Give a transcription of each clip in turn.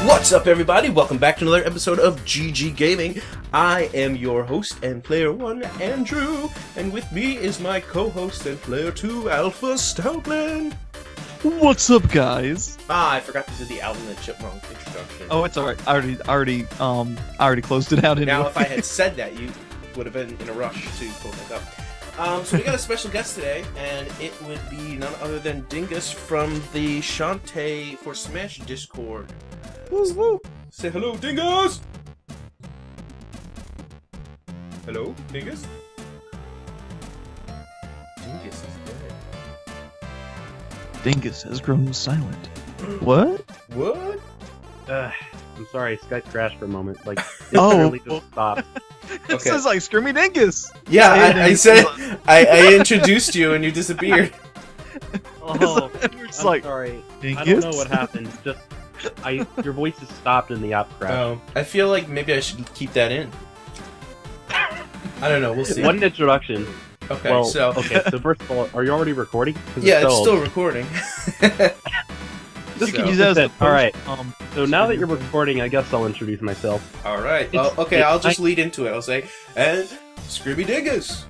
What's up, everybody? Welcome back to another episode of GG Gaming. I am your host and player 1, Andrew, and with me is my co-host and player 2, Alpha Stoutland. What's up, guys? I forgot to do the Alvin and Chipmunk introduction. Oh, it's alright. I already closed it out anyway. Now, if I had said that, you would have been in a rush to pull that up. So we got a special guest today, and it would be none other than Dingus from the Shantae for Smash Discord. Woo woo! Say hello, Dingus! Hello, Dingus? Dingus is dead. Dingus has grown silent. What? What? I'm sorry, Skype crashed for a moment. Like, it Oh. literally just stopped. It says like Screamy Dingus! Yeah, Hey, I said I introduced you and you disappeared. Oh, It's I'm like, sorry. Dingus? I don't know what happened. Just, your voice just stopped in the app crash. Oh, I feel like maybe I should keep that in. I don't know, we'll see. One introduction. Okay, so first of all, are you already recording? 'Cause yeah, it's still recording. You So- can use that as a All right. post, So now that you're recording, I guess I'll introduce myself. All right. Well, okay, I'll just lead into it. I'll say, and Screamy Dingus.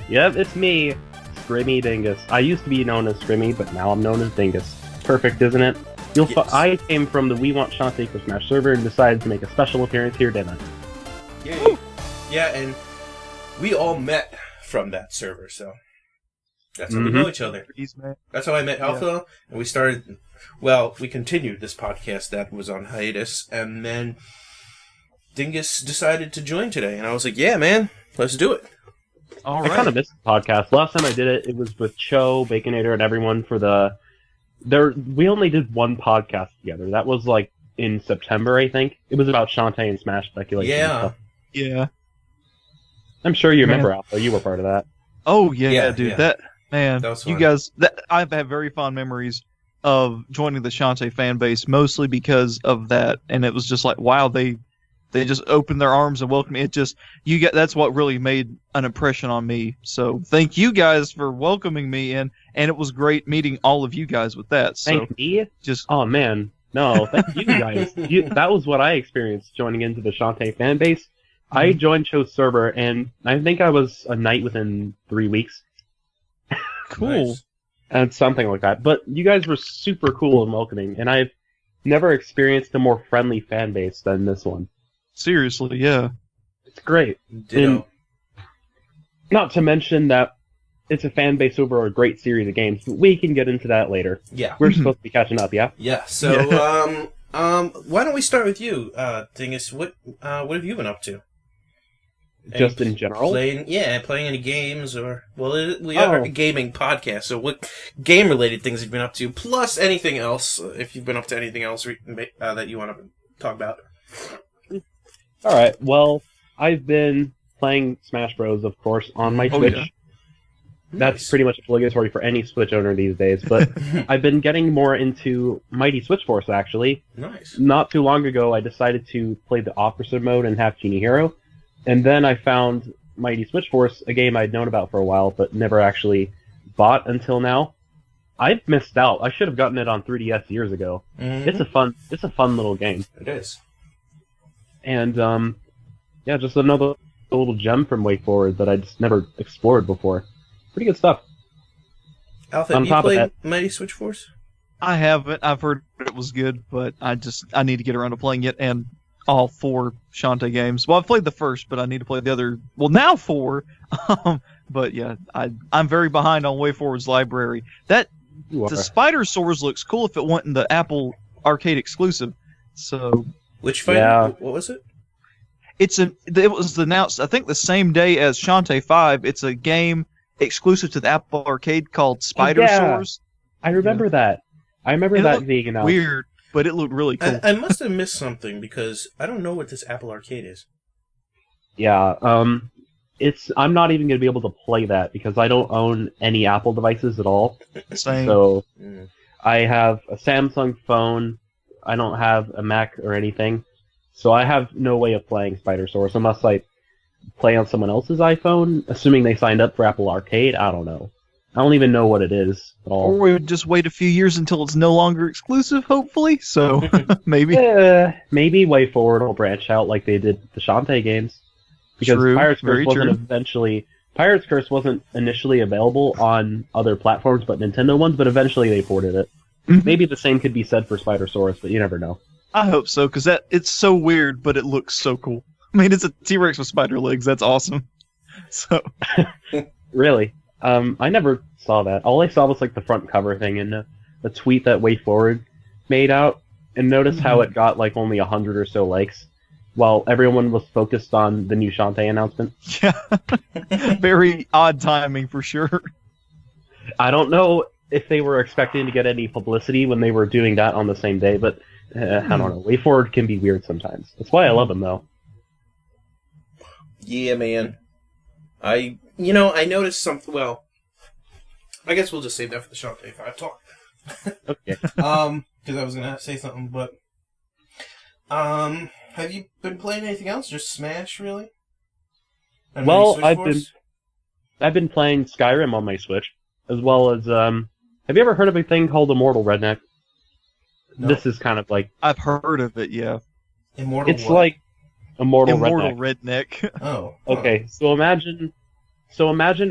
Yep, it's me, Scrimmy Dingus. I used to be known as Scrimmy, but now I'm known as Dingus. Perfect, isn't it? Yes. I came from the We Want Shantae for Smash server and decided to make a special appearance here, didn't I? Yay. Yeah, and we all met from that server, so that's how we know each other. That's how I met Alpha, and we started. Well, we continued this podcast that was on hiatus, and then Dingus decided to join today, and I was like, "Yeah, man, let's do it." All I kind right. of missed the podcast. Last time I did it, it was with Cho, Baconator, and everyone for the... We only did one podcast together. That was, like, in September, I think. It was about Shantae and Smash speculation and Yeah. stuff. Yeah. I'm sure you Man. remember, Alpha. You were part of that. Oh, yeah, Yeah, dude. yeah. That, man, That was you fun. guys, I've had very fond memories of joining the Shantae fan base, mostly because of that. And it was just like, wow, they just opened their arms and welcomed me. That's what really made an impression on me. So thank you guys for welcoming me in, and it was great meeting all of you guys with that. So Thank me? just Oh, man. No, thank you guys. That was what I experienced joining into the Shantae fan base. I joined Cho's server, and I think I was a knight within 3 weeks. cool. Nice. And something like that. But you guys were super cool and welcoming, and I've never experienced a more friendly fan base than this one. Seriously, yeah. It's great. Ditto. Not to mention that it's a fan base over a great series of games, but we can get into that later. Yeah. We're supposed to be catching up, yeah? Yeah. So, why don't we start with you, Dingus? What have you been up to? Just in general? Playing any games or we are a gaming podcast. So, what game-related things have you been up to? Plus anything else, if you've been up to anything else that you want to talk about. Alright, well, I've been playing Smash Bros, of course, on my Oh, Switch. yeah. That's Nice. pretty much obligatory for any Switch owner these days, but I've been getting more into Mighty Switch Force, actually. Nice. Not too long ago, I decided to play the Officer mode and Half Genie Hero, and then I found Mighty Switch Force, a game I'd known about for a while, but never actually bought until now. I've missed out. I should have gotten it on 3DS years ago. Mhm. It's a fun little game. It is. And, just another little gem from Way Forward that I just never explored before. Pretty good stuff. Alpha, On have you top of played that- Mighty Switch Force? I haven't. I've heard it was good, but I need to get around to playing it and all 4 Shantae games. Well, I've played the first, but I need to play the other. Well, now 4. But yeah, I'm very behind on Way Forward's library. You The are. Spidersaurus looks cool if it went in the Apple Arcade exclusive. So Which fighter? Yeah. What was it? it was announced, I think, the same day as Shantae 5. It's a game exclusive to the Apple Arcade called Spidersaurus. I remember that. I remember It that looked being announced. Weird, but it looked really cool. I must have missed something because I don't know what this Apple Arcade is. Yeah, I'm not even going to be able to play that because I don't own any Apple devices at all. Same. So Mm. I have a Samsung phone. I don't have a Mac or anything. So I have no way of playing Spidersaurus unless I play on someone else's iPhone, assuming they signed up for Apple Arcade. I don't know. I don't even know what it is at all. Or we would just wait a few years until it's no longer exclusive, hopefully. So maybe. Maybe Way Forward will branch out like they did with the Shantae games. Because True, Pirate's Curse wasn't initially available on other platforms but Nintendo ones, but eventually they ported it. Mhm. Maybe the same could be said for Spidersaurus, but you never know. I hope so, because it's so weird, but it looks so cool. I mean, it's a T-Rex with spider legs. That's awesome. So, Really? I never saw that. All I saw was like the front cover thing and a tweet that Way Forward made out, and notice how it got like only 100 or so likes, while everyone was focused on the new Shantae announcement. yeah, very odd timing for sure. I don't know if they were expecting to get any publicity when they were doing that on the same day, but I don't know. Way Forward can be weird sometimes. That's why I love them, though. Yeah, man. I noticed something. Well, I guess we'll just save that for the Shantae 5 talk. Okay. Because I was gonna say something, but have you been playing anything else? Just Smash, really? And Well, maybe Switch Force? I've been playing Skyrim on my Switch, as well as have you ever heard of a thing called Immortal Redneck? No. This is kind of like I've heard of it, yeah. Immortal. it's what? like Immortal Redneck. Redneck. Oh. Okay, so imagine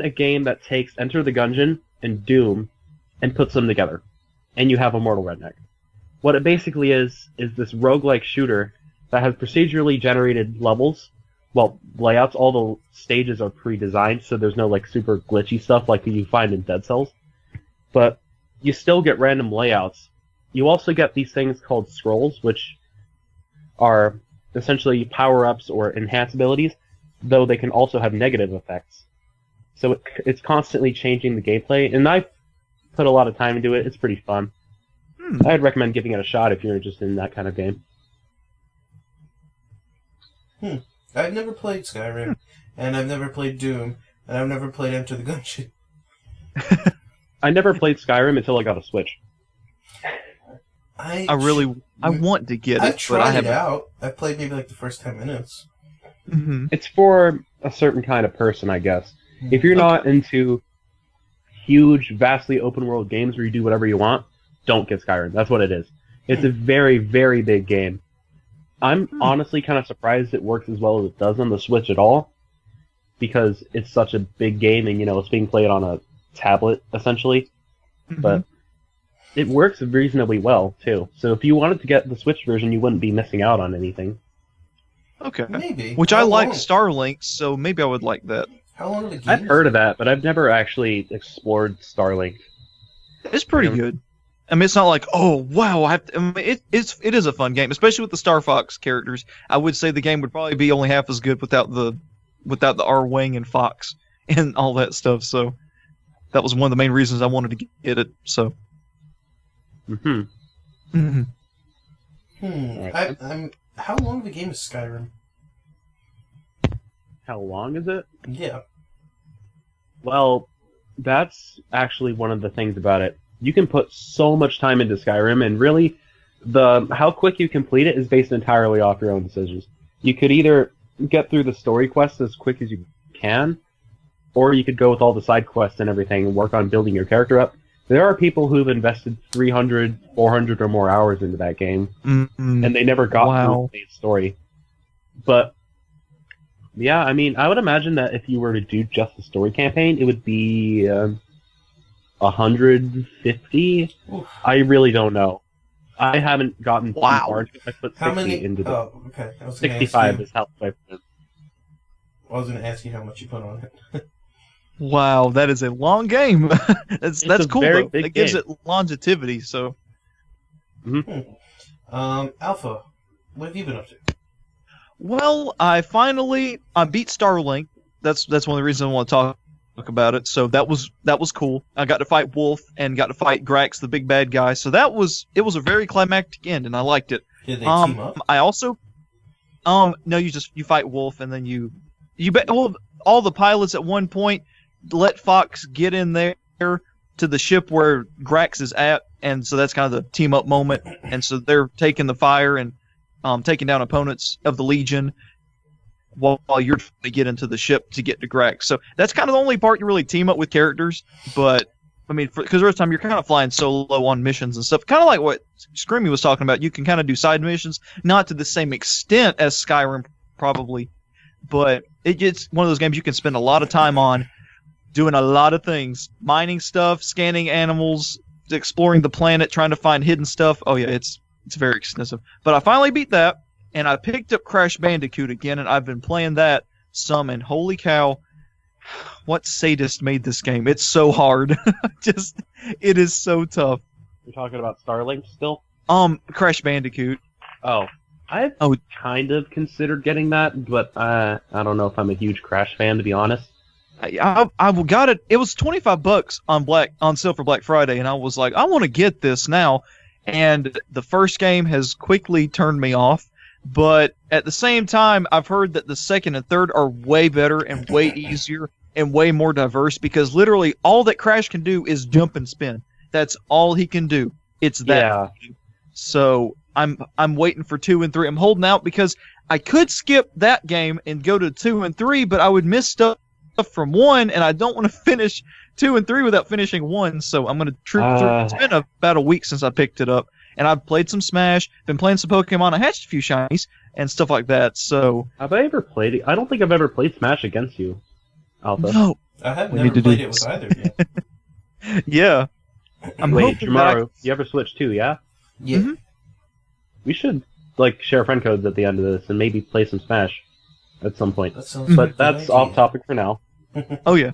a game that takes Enter the Gungeon and Doom and puts them together, and you have Immortal Redneck. What it basically is this roguelike shooter that has procedurally generated levels. Well, layouts, all the stages are pre-designed, so there's no like super glitchy stuff like you find in Dead Cells. But you still get random layouts. You also get these things called scrolls, which are essentially power-ups or enhance abilities, though they can also have negative effects. So it's constantly changing the gameplay, and I've put a lot of time into it. It's pretty fun. I'd recommend giving it a shot if you're interested in that kind of game. I've never played Skyrim, and I've never played Doom, and I've never played Enter the Gungeon. I never played Skyrim until I got a Switch. I want to get it. I've but tried I it out. I've played maybe like the first 10 minutes. Mm-hmm. It's for a certain kind of person, I guess. If you're not into huge, vastly open world games where you do whatever you want, don't get Skyrim. That's what it is. It's a very, very big game. I'm honestly kind of surprised it works as well as it does on the Switch at all, because it's such a big game and, it's being played on a tablet, essentially. Mm-hmm. But it works reasonably well, too. So if you wanted to get the Switch version, you wouldn't be missing out on anything. Okay. Maybe. Which How I like long? Starlink, so maybe I would like that. How long of the game? I've heard of that, but I've never actually explored Starlink. It's pretty good. I mean, it's not like, oh wow, it is a fun game, especially with the Star Fox characters. I would say the game would probably be only half as good without the R-Wing and Fox and all that stuff. So that was one of the main reasons I wanted to get it. So. Mm-hmm. I'm. How long of a game is Skyrim? How long is it? Yeah. Well, that's actually one of the things about it. You can put so much time into Skyrim, and really, how quick you complete it is based entirely off your own decisions. You could either get through the story quests as quick as you can, or you could go with all the side quests and everything and work on building your character up. There are people who've invested 300, 400 or more hours into that game, and they never got through the main story. But, yeah, I mean, I would imagine that if you were to do just the story campaign, it would be 150? I really don't know. I haven't gotten too far. I put 60 into the... Oh, okay. 65 is how I put it. I was going to ask you how much you put on it. Wow, that is a long game. that's cool though. It gives it longevity. So, Alpha, what have you been up to? Well, I beat Starlink. That's one of the reasons I want to talk about it. So that was cool. I got to fight Wolf and got to fight Grax, the big bad guy. So it was a very climactic end, and I liked it. Did they team up? I also no, you fight Wolf, and then you all the pilots at one point let Fox get in there to the ship where Grax is at, and so that's kind of the team up moment. And so they're taking the fire and taking down opponents of the Legion. while you're trying to get into the ship to get to Grax. So that's kind of the only part you really team up with characters. But I mean, because the rest of the time you're kind of flying solo on missions and stuff. Kind of like what Screamy was talking about. You can kind of do side missions, not to the same extent as Skyrim probably, but it's one of those games you can spend a lot of time on, doing a lot of things, mining stuff, scanning animals, exploring the planet, trying to find hidden stuff. Oh yeah, it's very extensive. But I finally beat that, and I picked up Crash Bandicoot again, and I've been playing that some, and holy cow, what sadist made this game? It's so hard. It is so tough. You're talking about Starlink still? Crash Bandicoot. Oh. I've kind of considered getting that, but I don't know if I'm a huge Crash fan, to be honest. I got it. It was $25 on sale for Black Friday, and I was like, I want to get this now. And the first game has quickly turned me off. But at the same time, I've heard that the second and third are way better and way easier and way more diverse, because literally all that Crash can do is jump and spin. That's all he can do. It's that. Yeah. So I'm waiting for 2 and 3. I'm holding out because I could skip that game and go to 2 and 3, but I would miss stuff from 1, and I don't want to finish 2 and 3 without finishing 1. So I'm going to it's been about a week since I picked it up. And I've played some Smash, been playing some Pokemon. I hatched a few shinies and stuff like that. So have I ever played it? I don't think I've ever played Smash against you, Alpha. No, I have never played it with either of you. Yeah. Wait, Jamaru, you ever switch too? Yeah. Yeah. Mm-hmm. We should share friend codes at the end of this and maybe play some Smash at some point. But that's off topic for now. Oh yeah.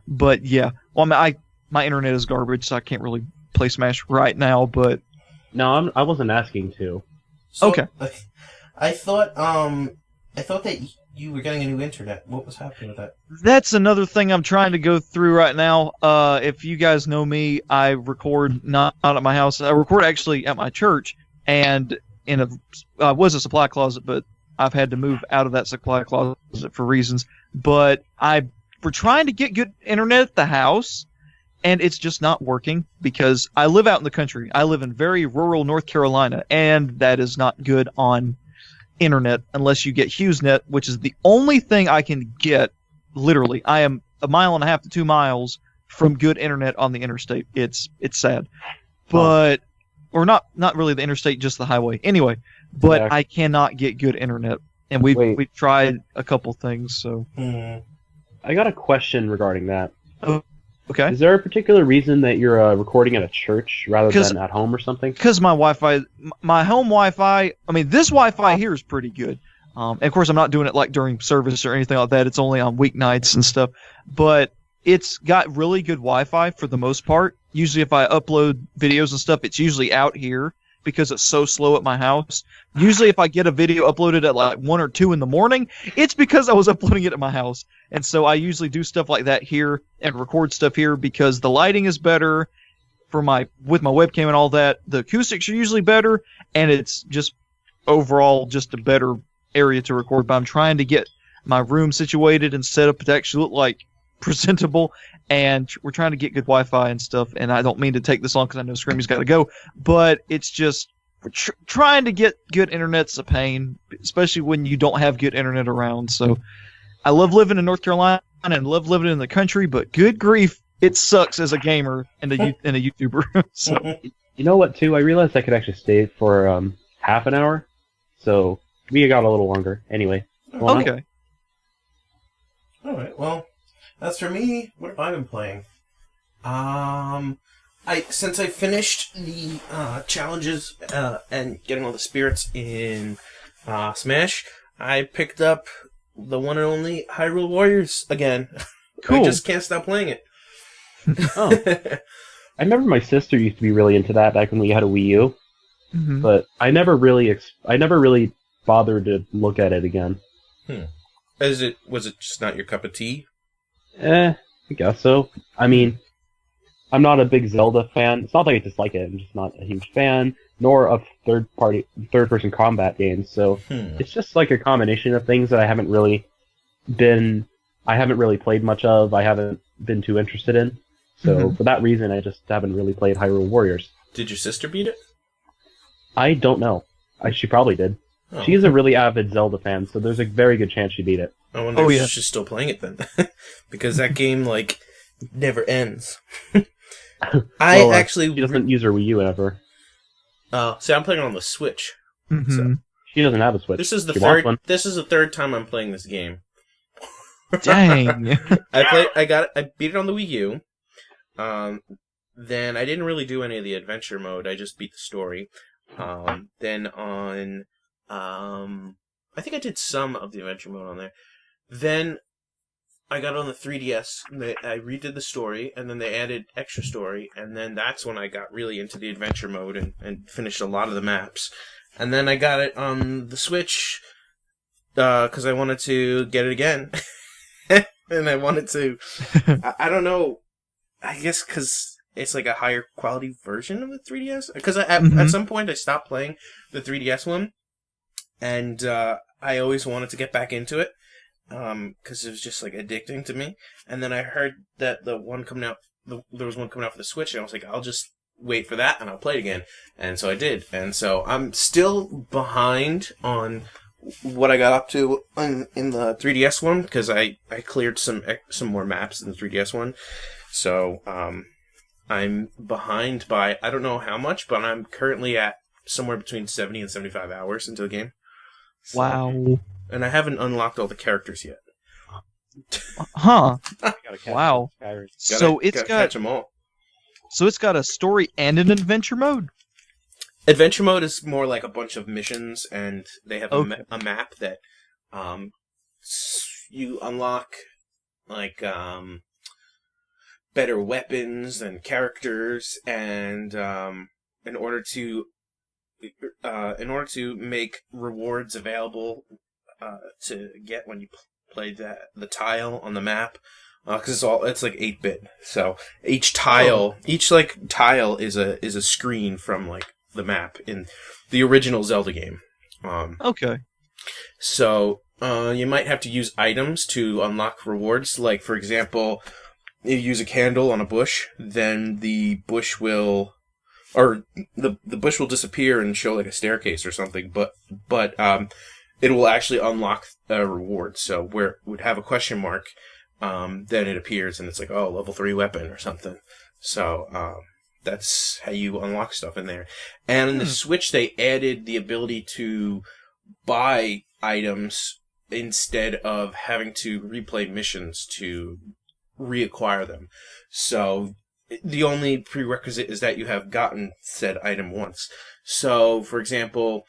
But yeah, well, my internet is garbage, so I can't really play Smash right now. But no, I wasn't asking to. So, okay. I thought that you were getting a new internet. What was happening with that? That's another thing I'm trying to go through right now. If you guys know me, I record not at my house. I record actually at my church, and I was a supply closet, but I've had to move out of that supply closet for reasons. But we're trying to get good internet at the house, and it's just not working because I live out in the country. I live in very rural North Carolina, and that is not good on internet unless you get HughesNet, which is the only thing I can get. Literally, I am 1.5 miles to 2 miles from good internet on the interstate. It's sad, but or not really the interstate, just the highway. Anyway, but yeah. I cannot get good internet, and we've tried a couple things. So I got a question regarding that. Okay. Is there a particular reason that you're recording at a church rather than at home or something? Because my Wi-Fi, my home Wi-Fi, I mean, this Wi-Fi here is pretty good. And of course, I'm not doing it like during service or anything like that. It's only on weeknights and stuff. But it's got really good Wi-Fi for the most part. Usually if I upload videos and stuff, it's usually out here because it's so slow at my house. Usually if I get a video uploaded at like 1 or 2 in the morning, it's because I was uploading it at my house. And so I usually do stuff like that here and record stuff here because the lighting is better with my webcam and all that. The acoustics are usually better, and it's just overall just a better area to record. But I'm trying to get my room situated and set up to actually look like presentable, and we're trying to get good Wi-Fi and stuff. And I don't mean to take this long because I know Screamy's got to go, but it's just trying to get good internet's a pain, especially when you don't have good internet around. So I love living in North Carolina and love living in the country, but good grief, it sucks as a gamer and a YouTuber. So. You know what, too? I realized I could actually stay for half an hour, so we got a little longer. Anyway. Okay. All right, well, as for me, what have I been playing? Since I finished the challenges and getting all the spirits in Smash, I picked up the one and only Hyrule Warriors again. Cool. I just can't stop playing it. Oh. I remember my sister used to be really into that back when we had a Wii U, but I never really bothered to look at it again. Was it just not your cup of tea? I guess so. I mean, I'm not a big Zelda fan. It's not that I dislike it. I'm just not a huge fan, nor of third-person combat games. So it's just like a combination of things that I haven't really played much of. I haven't been too interested in. So for that reason, I just haven't really played Hyrule Warriors. Did your sister beat it? I don't know. She probably did. Oh. She's a really avid Zelda fan, so there's a very good chance she beat it. I wonder if she's still playing it then. Because that game, like, never ends. She doesn't use her Wii U ever. See, I'm playing it on the Switch. Mm-hmm. So. She doesn't have a Switch. This is the third time I'm playing this game. Dang. I beat it on the Wii U. Then I didn't really do any of the adventure mode. I just beat the story. Then on, I think I did some of the adventure mode on there. Then I got on the 3DS. I redid the story, and then they added extra story, and then that's when I got really into the adventure mode and finished a lot of the maps. And then I got it on the Switch because I wanted to get it again. And I wanted to... I don't know. I guess because it's like a higher quality version of the 3DS. Because at some point I stopped playing the 3DS one. And I always wanted to get back into it. Because it was just like addicting to me. And then I heard that there was one coming out for the Switch. And I was like, I'll just wait for that and I'll play it again. And so I did. And so I'm still behind on what I got up to in the 3DS one, because I cleared some more maps in the 3DS one. So I'm behind by, I don't know how much, but I'm currently at somewhere between 70 and 75 hours into the game. So, wow. And I haven't unlocked all the characters yet. Huh. Wow. So gotta catch them all. So it's got a story and an adventure mode? Adventure mode is more like a bunch of missions, and they have a map that you unlock, like better weapons and characters, and in order to make rewards available to get when you play the tile on the map. Because it's like 8-bit, so each tile is a screen from like the map in the original Zelda game. Okay. So you might have to use items to unlock rewards. Like for example, you use a candle on a bush, then the bush will disappear and show like a staircase or something. But it will actually unlock a reward. So where it would have a question mark. Then it appears and it's like, oh, level 3 weapon or something. So, that's how you unlock stuff in there. And in the Switch, they added the ability to buy items instead of having to replay missions to reacquire them. So, the only prerequisite is that you have gotten said item once. So, for example,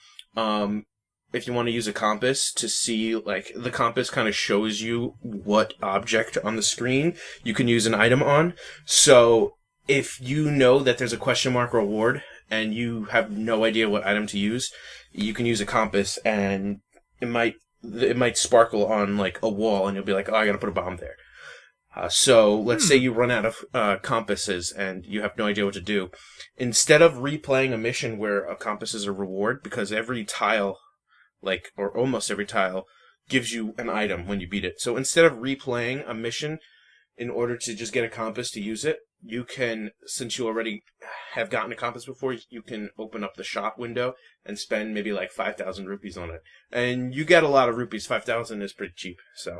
if you want to use a compass to see, like, the compass kind of shows you what object on the screen you can use an item on. So, if you know that there's a question mark reward and you have no idea what item to use, you can use a compass and it might sparkle on, like, a wall and you'll be like, oh, I gotta put a bomb there. So, let's say you run out of compasses and you have no idea what to do. Instead of replaying a mission where a compass is a reward, because every tile... or almost every tile, gives you an item when you beat it. So instead of replaying a mission in order to just get a compass to use it, you can, since you already have gotten a compass before, you can open up the shop window and spend maybe like 5,000 rupees on it. And you get a lot of rupees. 5,000 is pretty cheap, so.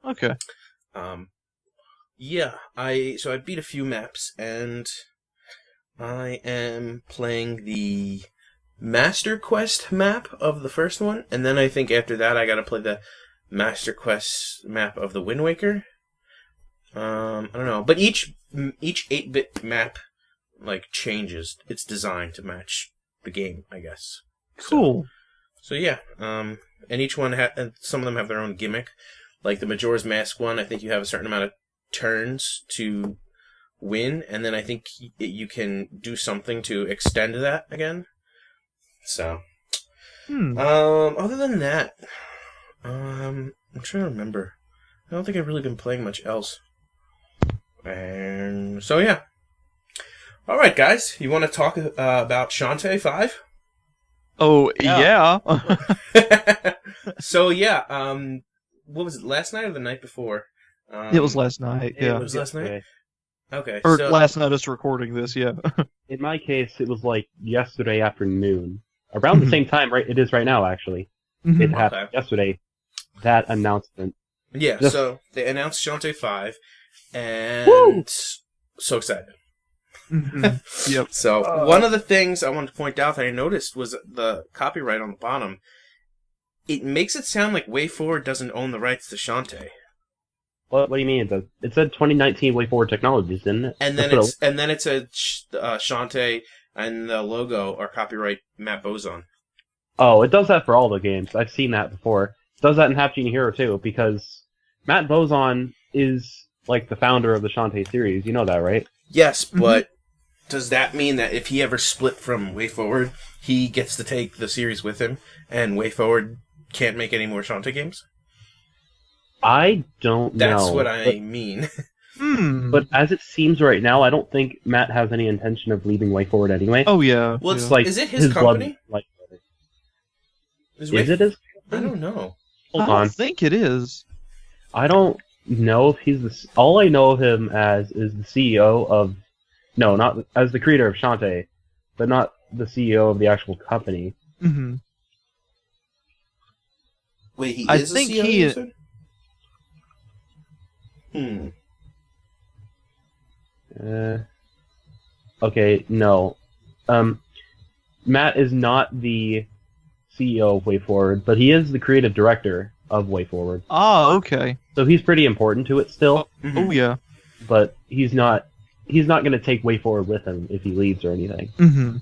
Okay. Yeah, so I beat a few maps, and I am playing the Master Quest map of the first one, and then I think after that I gotta play the Master Quest map of the Wind Waker. I don't know, but each 8-bit map like changes its design to match the game, I guess. Cool. So yeah, and each one and some of them have their own gimmick. Like the Majora's Mask one, I think you have a certain amount of turns to win, and then I think you can do something to extend that again. So, other than that, I'm trying to remember. I don't think I've really been playing much else. And so, yeah. All right, guys, you want to talk about Shantae 5? Oh, yeah. So, yeah, what was it, last night or the night before? It was last night, yeah. It was last night? Okay. Or last night us recording this, yeah. In my case, it was like yesterday afternoon. around the same time, right? It is right now, actually. Mhm. It happened yesterday. That announcement. Yeah, Just- so they announced Shantae 5, and Woo! so excited. Mhm. Yep. So one of the things I wanted to point out that I noticed was the copyright on the bottom. It makes it sound like WayForward doesn't own the rights to Shantae. What do you mean? It said 2019 WayForward Technologies, didn't it? And then it said Shantae and the logo are copyright Matt Bozon. Oh, it does that for all the games. I've seen that before. It does that in Half Genie Hero too, because Matt Bozon is like the founder of the Shantae series. You know that, right? Yes, but does that mean that if he ever split from WayForward, he gets to take the series with him, and WayForward can't make any more Shantae games? I don't know. That's what I mean. But as it seems right now, I don't think Matt has any intention of leaving WayForward anyway. Oh yeah. Well, yeah. it's like, is it his company? Is it his? I don't know. Hold I don't on. think it is. I don't know if he's the. All I know of him as is the CEO of. No, not as the creator of Shantae, but not the CEO of the actual company. Mm-hmm. Wait, he I is think the CEO, he- you said? Okay, no. Matt is not the CEO of WayForward, but he is the creative director of WayForward. Ah, okay. So he's pretty important to it still, Oh yeah. but he's not going to take WayForward with him if he leaves or anything. Mm-hmm.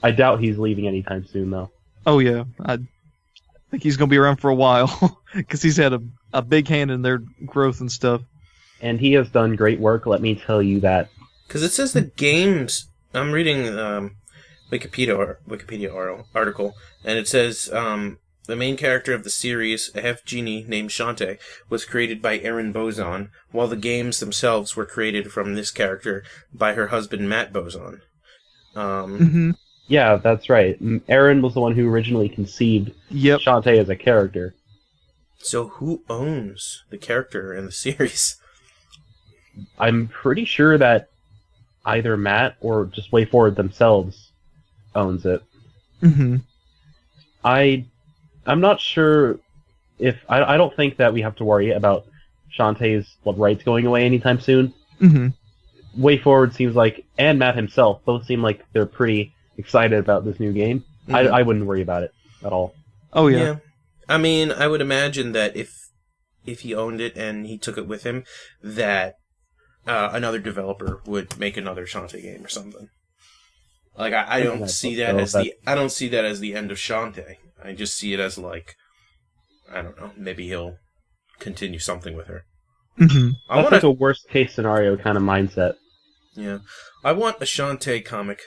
I doubt he's leaving anytime soon, though. Oh yeah. I think he's gonna be around for a while because he's had a big hand in their growth and stuff. And he has done great work, let me tell you that. Because it says the games. I'm reading Wikipedia article, and it says the main character of the series, a half genie named Shantae, was created by Aaron Bozon, while the games themselves were created from this character by her husband Matt Bozon. Mm-hmm. Yeah, that's right. Aaron was the one who originally conceived Yep. Shantae as a character. So who owns the character in the series? I'm pretty sure that either Matt or just WayForward themselves owns it. Mm-hmm. I'm not sure if I don't think that we have to worry about Shantae's rights going away anytime soon. Mm-hmm. WayForward seems like, and Matt himself both seem like they're pretty excited about this new game. Mhm. I wouldn't worry about it at all. Oh yeah. I mean, I would imagine that if he owned it and he took it with him, that another developer would make another Shantae game or something. Like I don't see that as I don't see that as the end of Shantae. I just see it as like, I don't know, maybe he'll continue something with her. Mm-hmm. That's like a worst case scenario kind of mindset. Yeah, I want a Shantae comic.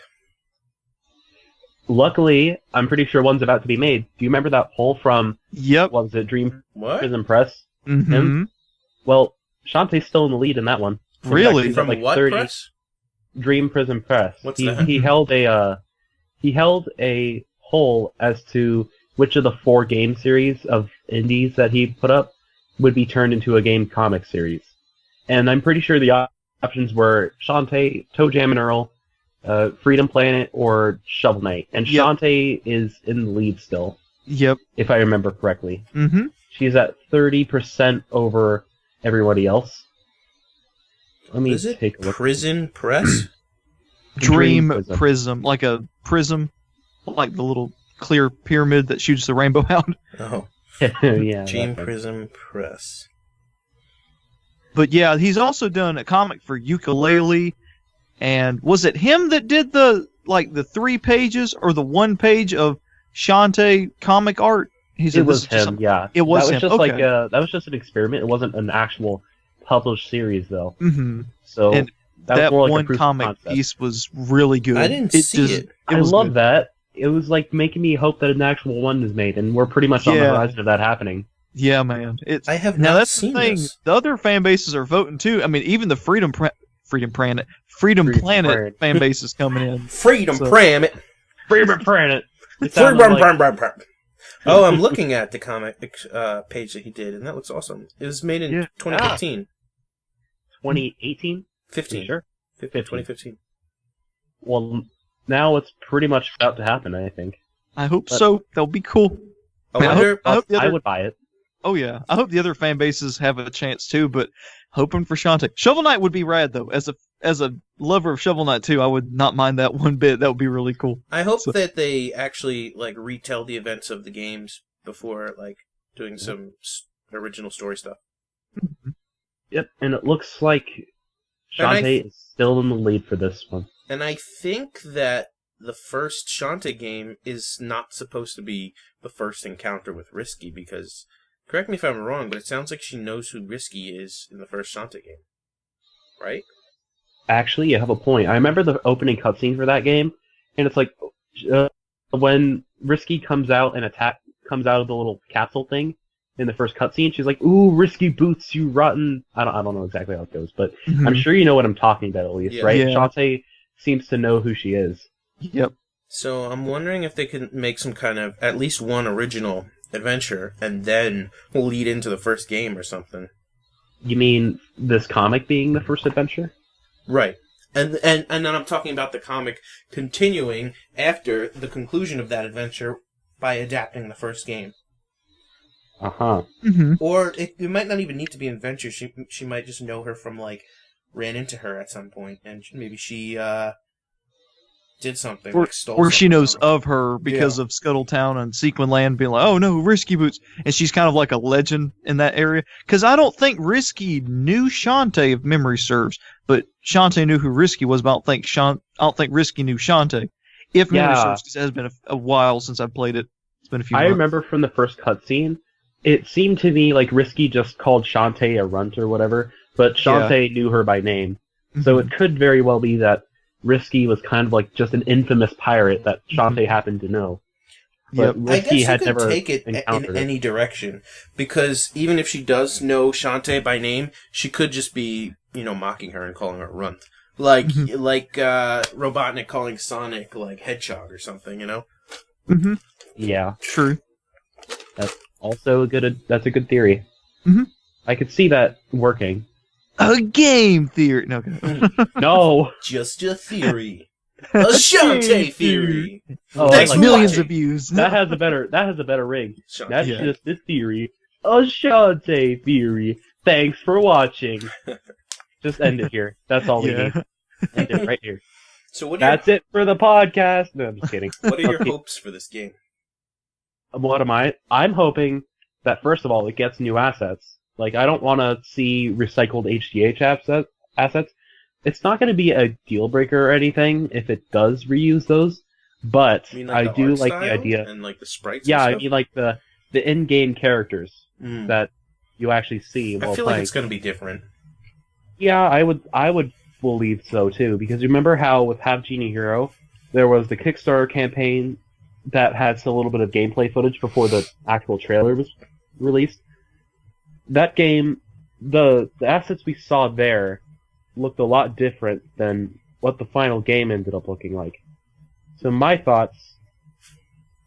Luckily, I'm pretty sure one's about to be made. Do you remember that poll from Yep. what was it, Dream What? Prison Press? Mm-hmm. Well, Shantae's still in the lead in that one. Really? He's at From like what 30 press? Dream Prison Press. What's he, that? He held a poll as to which of the 4 game series of indies that he put up would be turned into a game comic series. And I'm pretty sure the options were Shantae, Toe Jam and Earl, Freedom Planet, or Shovel Knight. And Yep. Shantae is in the lead still, Yep. if I remember correctly. Mm-hmm. She's at 30% over everybody else. Let Is me it take a look. Prison Press? Dream Prism. prism, like a prism, like the little clear pyramid that shoots the rainbow out. Oh, Yeah. Dream that's right. Prison Press. But yeah, he's also done a comic for Ukulele, and was it him that did the 3 pages or the 1 page of Shantae comic art? He said It was this is just him, yeah. It was that him. Just Okay. that was just an experiment. It wasn't an actual published series, though. Mm-hmm. So And that was That more like a one proof of comic concept. piece was really good. I didn't see it. I was love good. that. It was like making me hope that an actual one is made, and we're pretty much on the Yeah. horizon of that happening. Yeah, man. It's I have now not that's seen the thing. this. The other fan bases are voting too. I mean, even the Freedom Planet Planet. fan base is coming in. Freedom So- Planet. Freedom Planet. It Freedom sounded like- Planet. Oh, I'm looking at the comic page that he did, and that looks awesome. It was made in Yeah. 2015. 2018? 15. Sure. 2015. Well, now it's pretty much about to happen, I think. I hope so. That'll be cool. I would buy it. Oh yeah, I hope the other fan bases have a chance too. But hoping for Shantae. Shovel Knight would be rad though. As a lover of Shovel Knight too, I would not mind that one bit. That would be really cool. I hope that they actually like retell the events of the games before like doing some original story stuff. Yep, and it looks like Shantae is still in the lead for this one. And I think that the first Shantae game is not supposed to be the first encounter with Risky, because, correct me if I'm wrong, but it sounds like she knows who Risky is in the first Shantae game. Right? Actually, you have a point. I remember the opening cutscene for that game, and it's like, when Risky comes out of the little capsule thing in the first cutscene, she's like, "Ooh, Risky boots, you rotten..." I don't know exactly how it goes, but I'm sure you know what I'm talking about at least, right? Yeah. Shantae seems to know who she is. Yep. So I'm wondering if they can make some kind of, at least one original adventure, and then we'll lead into the first game or something. You mean this comic being the first adventure? Right. And then I'm talking about the comic continuing after the conclusion of that adventure by adapting the first game. Uh-huh. Mm-hmm. Or it might not even need to be an adventure. She might just know her from, like, ran into her at some point, and maybe she did something, like stole something. Or she knows of her because of Scuttletown and Sequin Land being like, "Oh no, Risky Boots," and she's kind of like a legend in that area. Because I don't think Risky knew Shantae, if memory serves, but Shantae knew who Risky was. But I don't think Risky knew Shantae, if memory serves. Because it has been a while since I played it. It's been a few months. I remember from the first cutscene, it seemed to me like Risky just called Shantae a runt or whatever, but Shantae knew her by name. So it could very well be that Risky was kind of like just an infamous pirate that Shantae happened to know. But Risky had never take it in any direction, because even if she does know Shantae by name, she could just be, mocking her and calling her a runt. Like Robotnik calling Sonic like Hedgehog or something, Mm-hmm. Yeah. True. That's also that's a good theory. Mm-hmm. I could see that working. A game theory. No. No. Just a theory. A Shantae theory. Oh, thanks millions of views. That has a better ring. That's just a theory. A Shantae theory. Thanks for watching. Just end it here. That's all we need. End it right here. So that's it for the podcast. No, I'm just kidding. What are your hopes for this game? What am I? I'm hoping that first of all it gets new assets. Like, I don't want to see recycled HDH assets. It's not going to be a deal breaker or anything if it does reuse those, but I do like the idea. And like the sprites. Yeah, and I mean like the in-game characters that you actually see while I feel playing. like it's going to be different. Yeah, I would believe so too, because remember how with Have Genie Hero there was the Kickstarter campaign that had a little bit of gameplay footage before the actual trailer was released. That game, the assets we saw there looked a lot different than what the final game ended up looking like. So my thoughts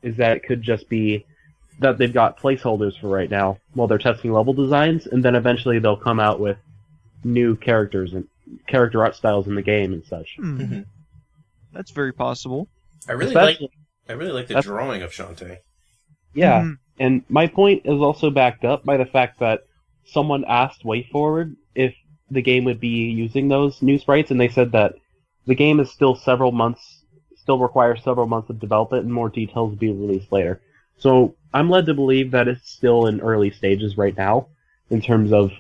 is that it could just be that they've got placeholders for right now while they're testing level designs, and then eventually they'll come out with new characters and character art styles in the game and such. Mm-hmm. That's very possible. I really like the drawing of Shantae. Yeah, and my point is also backed up by the fact that someone asked WayForward if the game would be using those new sprites, and they said that the game is still requires several months of development and more details will be released later. So I'm led to believe that it's still in early stages right now in terms of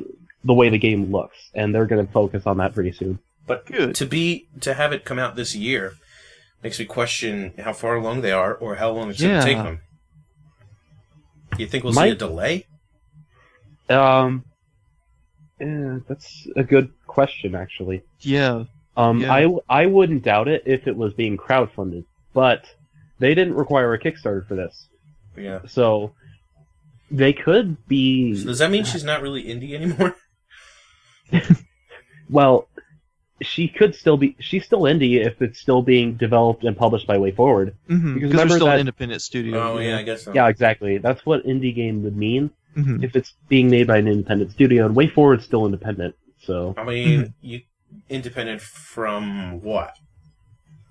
the way the game looks, and they're going to focus on that pretty soon. But to have it come out this year makes me question how far along they are or how long it's going to take them. Do you think we'll see a delay? That's a good question, actually. Yeah. I wouldn't doubt it if it was being crowdfunded, but they didn't require a Kickstarter for this. Yeah. So they could be. So does that mean she's not really indie anymore? Well, she could still be. She's still indie if it's still being developed and published by WayForward. Mm-hmm. Because they're still an independent studio. Oh yeah, I guess so. Yeah, exactly. That's what indie game would mean if it's being made by an independent studio, and WayForward's still independent. So I mean, independent from what?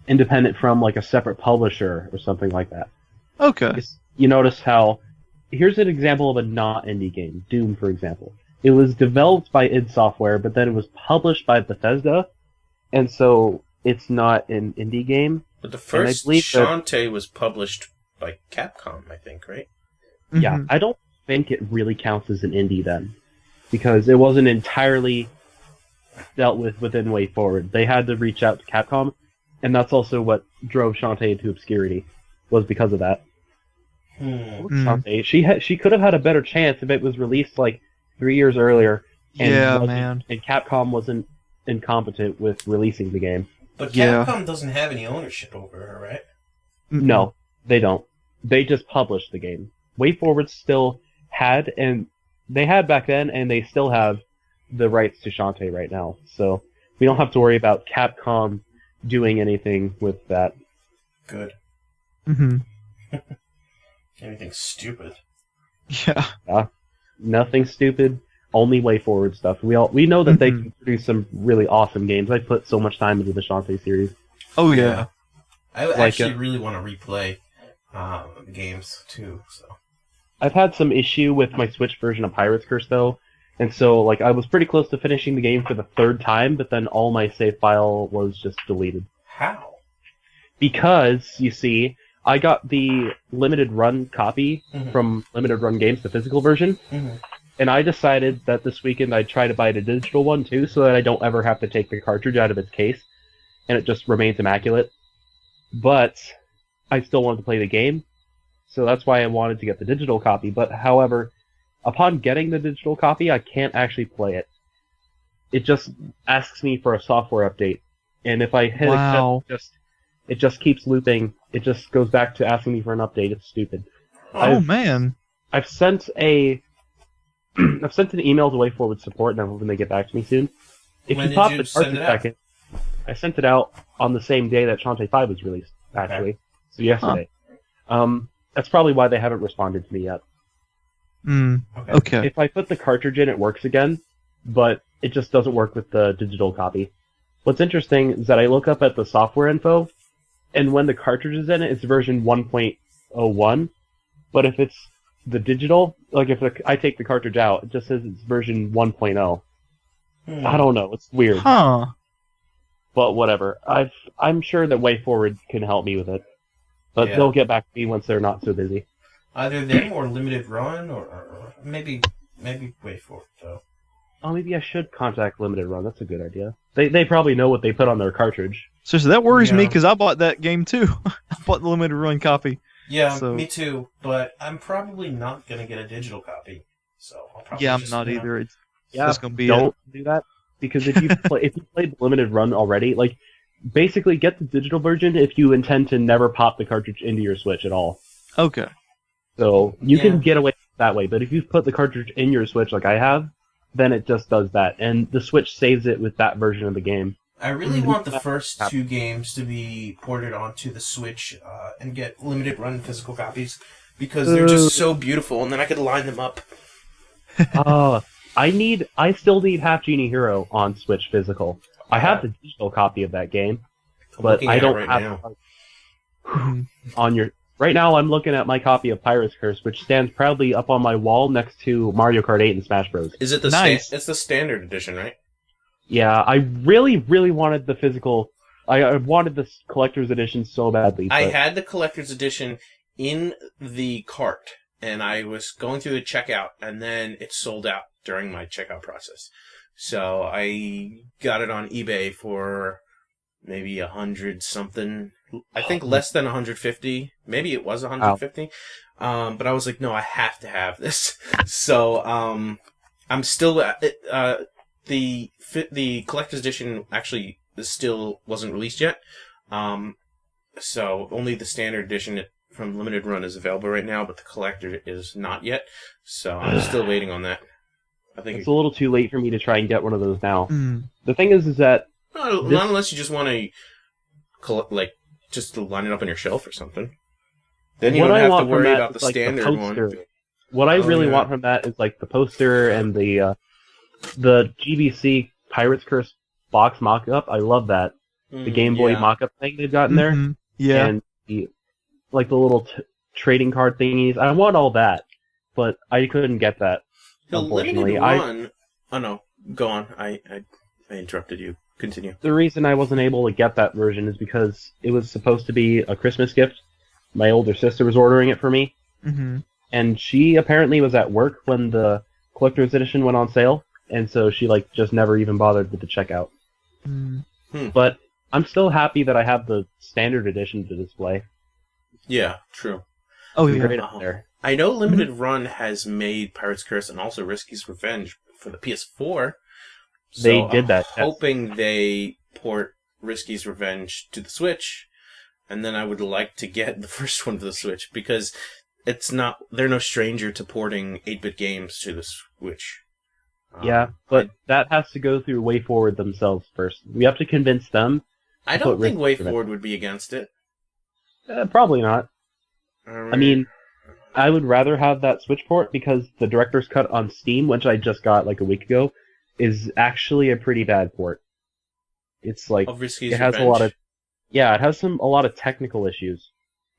Independent from like a separate publisher or something like that. Okay. You notice how... Here's an example of a not indie game. Doom, for example. It was developed by id Software, but then it was published by Bethesda, and so it's not an indie game. But the first Shantae was published by Capcom, I think, right? Yeah, I don't think it really counts as an indie then, because it wasn't entirely dealt with within Way Forward. They had to reach out to Capcom, and that's also what drove Shantae into obscurity, was because of that. Shantae, she could have had a better chance if it was released like 3 years earlier, and Capcom wasn't incompetent with releasing the game. But Capcom doesn't have any ownership over her, right? No, they don't. They just published the game. Way Forward still had, and they had back then, and they still have the rights to Shantae right now. So we don't have to worry about Capcom doing anything with that. Good. Anything stupid. Yeah. Nothing stupid. Only Way Forward stuff. We know that they can produce some really awesome games. I put so much time into the Shantae series. Oh yeah. I actually really want to replay the games too. So I've had some issue with my Switch version of Pirate's Curse though, and so like I was pretty close to finishing the game for the third time, but then all my save file was just deleted. How? Because you see, I got the limited run copy from Limited Run Games, the physical version. And I decided that this weekend I'd try to buy the digital one too, so that I don't ever have to take the cartridge out of its case, and it just remains immaculate. But I still wanted to play the game, so that's why I wanted to get the digital copy. But however, upon getting the digital copy, I can't actually play it. It just asks me for a software update, and if I hit accept, it just keeps looping. It just goes back to asking me for an update. It's stupid. Man. I've sent an email to Way Forward support, and I'm hoping they get back to me soon. If you pop the cartridge back in, I sent it out on the same day that Shantae 5 was released, actually. So yesterday. That's probably why they haven't responded to me yet. Okay. If I put the cartridge in, it works again, but it just doesn't work with the digital copy. What's interesting is that I look up at the software info, and when the cartridge is in it, it's version 1.01, but if it's the digital, like if I take the cartridge out, it just says it's version 1.0. I don't know, it's weird. But whatever. I'm sure that Way Forward can help me with it. But they'll get back to me once they're not so busy. Either them or Limited Run, or maybe Way Forward, though. Oh, maybe I should contact Limited Run. That's a good idea. They probably know what they put on their cartridge. So that worries me, because I bought that game too. I bought the Limited Run copy. Yeah, me too, but I'm probably not going to get a digital copy. So I'll probably I'm not either. It's just going to be don't do that, because if you played Limited Run already, like, basically get the digital version if you intend to never pop the cartridge into your Switch at all. Okay. So you can get away that way, but if you put the cartridge in your Switch like I have, then it just does that, and the Switch saves it with that version of the game. I really want the first two games to be ported onto the Switch and get Limited Run physical copies, because they're just so beautiful, and then I could line them up. I still need Half Genie Hero on Switch physical. I have the digital copy of that game, but I don't have on your. Right now, I'm looking at my copy of Pirate's Curse, which stands proudly up on my wall next to Mario Kart 8 and Smash Bros. Is it the it's the standard edition, right? Yeah, I really, really wanted the physical. I wanted the collector's edition so badly. I had the collector's edition in the cart, and I was going through the checkout, and then it sold out during my checkout process. So I got it on eBay for maybe 100 something. I think less than 150. Maybe it was 150. But I was like, no, I have to have this. So I'm still the collector's edition actually still wasn't released yet. So only the standard edition from Limited Run is available right now, but the collector is not yet. So I'm still waiting on that. I think it's a little too late for me to try and get one of those now. The thing is that not unless you just want to just to line it up on your shelf or something. Then you don't have to worry about the standard one. What I really want from that is like the poster and the GBC Pirate's Curse box mock-up. I love that. The Game Boy mock-up thing they've got in there. Yeah. And the little trading card thingies. I want all that, but I couldn't get that. The Unfortunately, limited run. Oh no, go on. I interrupted you. Continue. The reason I wasn't able to get that version is because it was supposed to be a Christmas gift. My older sister was ordering it for me, and she apparently was at work when the collector's edition went on sale, and so she just never even bothered with the checkout. But I'm still happy that I have the standard edition to display. Yeah, true. Oh, yeah. Great up there. I know Limited Run has made Pirate's Curse and also Risky's Revenge for the PS4. They did that. I'm hoping they port Risky's Revenge to the Switch, and then I would like to get the first one to the Switch, because they're no stranger to porting 8-bit games to the Switch. Yeah, but that has to go through WayForward themselves first. We have to convince them. I don't think WayForward would be against it. Probably not. I mean, I would rather have that Switch port because the Director's Cut on Steam, which I just got a week ago, is actually a pretty bad port. It's it has it has a lot of technical issues.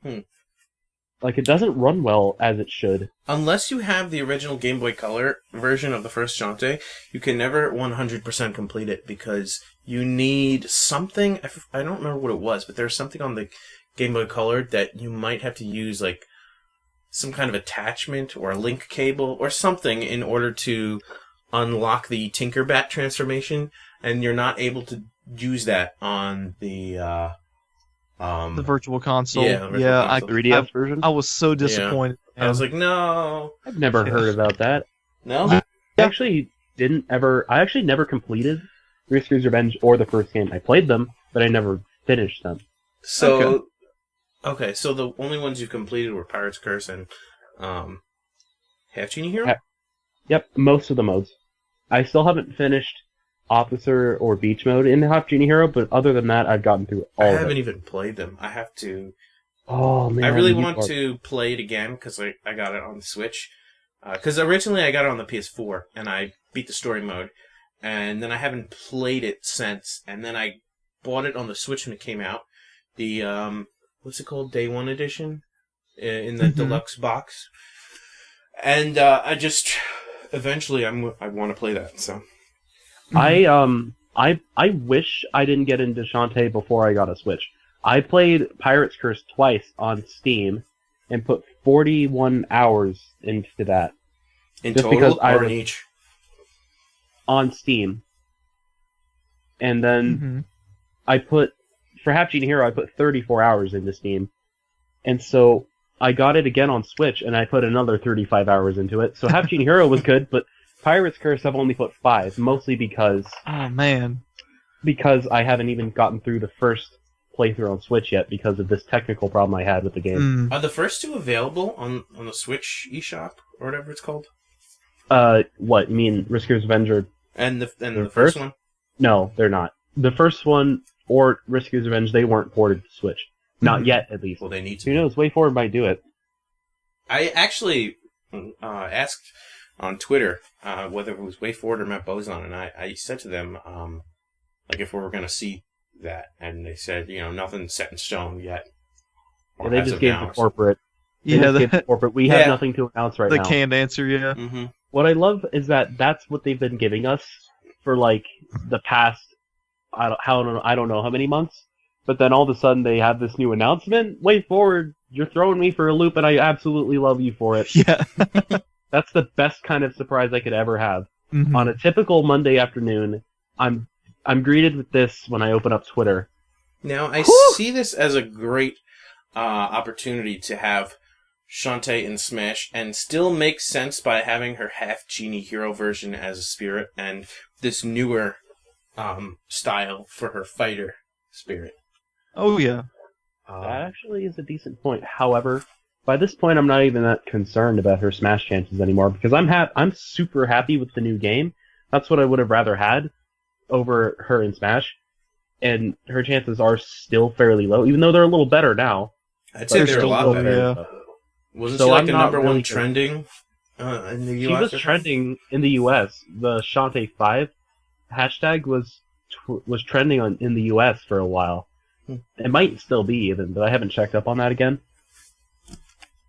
It doesn't run well as it should. Unless you have the original Game Boy Color version of the first Shantae, you can never 100% complete it because you need something. I don't remember what it was, but there's something on the Game Boy Color that you might have to use some kind of attachment or a link cable or something in order to unlock the Tinkerbat transformation, and you're not able to use that on the Virtual Console. Yeah, console. 3DS version. I was so disappointed. Yeah. I was like, no. I've never heard about that. No? I actually never completed Risky's Revenge or the first game. I played them, but I never finished them. So, okay, so the only ones you completed were Pirate's Curse and Half Genie Hero? Yep, most of the modes. I still haven't finished Officer or Beach mode in Half Genie Hero, but other than that, I've gotten through all of it. I haven't even played them. I have to... Oh, man. I really want to play it again, because I got it on the Switch. Because originally I got it on the PS4, and I beat the story mode, and then I haven't played it since, and then I bought it on the Switch when it came out. The, what's it called? Day 1 edition? In the deluxe box. And eventually I want to play that, so... I wish I didn't get into Shantae before I got a Switch. I played Pirate's Curse twice on Steam and put 41 hours into that. In total or in each? On Steam. And then for Half Genie Hero, I put 34 hours into Steam. And so I got it again on Switch and I put another 35 hours into it. So Half Genie Hero was good, but Pirate's Curse I've only put 5, mostly because... Oh, man. Because I haven't even gotten through the first playthrough on Switch yet because of this technical problem I had with the game. Are the first two available on the Switch eShop, or whatever it's called? What? You mean Risky's Revenge and the first one? No, they're not. The first one, or Risky's Revenge, they weren't ported to Switch. Not yet, at least. Well, they need to. Who knows? WayForward might do it. I actually asked on Twitter whether it was WayForward or Matt Bozon, and I said to them if we were going to see that, and they said, nothing's set in stone yet. Yeah, they just gave the corporate. We have nothing to announce right now. The canned answer, yeah. Mm-hmm. What I love is that that's what they've been giving us for the past I don't know how many months. But then all of a sudden they have this new announcement. WayForward, you're throwing me for a loop, and I absolutely love you for it. Yeah. That's the best kind of surprise I could ever have. On a typical Monday afternoon, I'm greeted with this when I open up Twitter. Now, I see this as a great opportunity to have Shantae in Smash and still make sense by having her Half Genie Hero version as a spirit and this newer style for her fighter spirit. Oh, yeah. That actually is a decent point. However, by this point, I'm not even that concerned about her Smash chances anymore because I'm super happy with the new game. That's what I would have rather had over her in Smash. And her chances are still fairly low, even though they're a little better now. I'd say they're a lot better. Yeah. Wasn't she the number one trending in the US? She was trending in the US. The Shantae 5 hashtag was trending in the US for a while. It might still be even, but I haven't checked up on that again.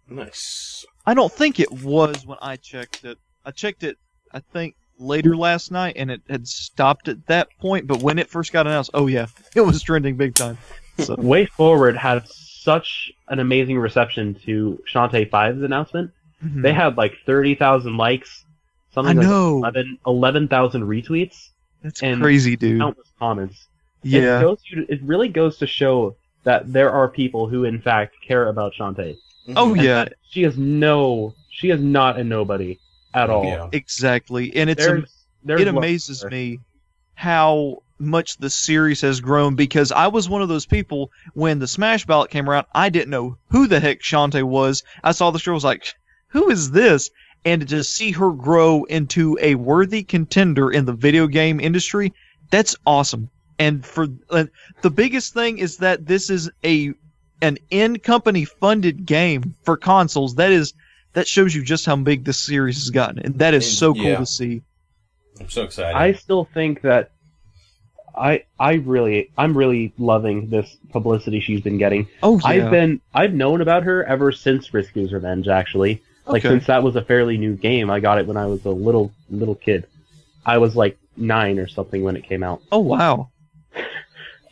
Nice. I don't think it was when I checked it. I checked it, I think, later last night, and it had stopped at that point. But when it first got announced, oh yeah, it was trending big time. So. Way Forward had such an amazing reception to Shantae 5's announcement. Mm-hmm. They had like 30,000 likes, something like 11,000 retweets. That's crazy, dude. Countless comments. Yeah. It really goes to show that there are people who, in fact, care about Shantae. Oh, yeah. She is not a nobody at all. Yeah. Exactly. And it amazes me how much the series has grown, because I was one of those people when the Smash Ballot came around, I didn't know who the heck Shantae was. I saw the show, I was like, who is this? And to see her grow into a worthy contender in the video game industry, that's awesome. And for the biggest thing is that this is an in-company funded game for consoles. That shows you just how big this series has gotten, and that is so cool to see. I'm so excited. I still think that I'm really loving this publicity she's been getting. Oh yeah. I've known about her ever since Risku's Revenge, actually. Like, since that was a fairly new game. I got it when I was a little kid. I was like 9 or something when it came out. Oh wow.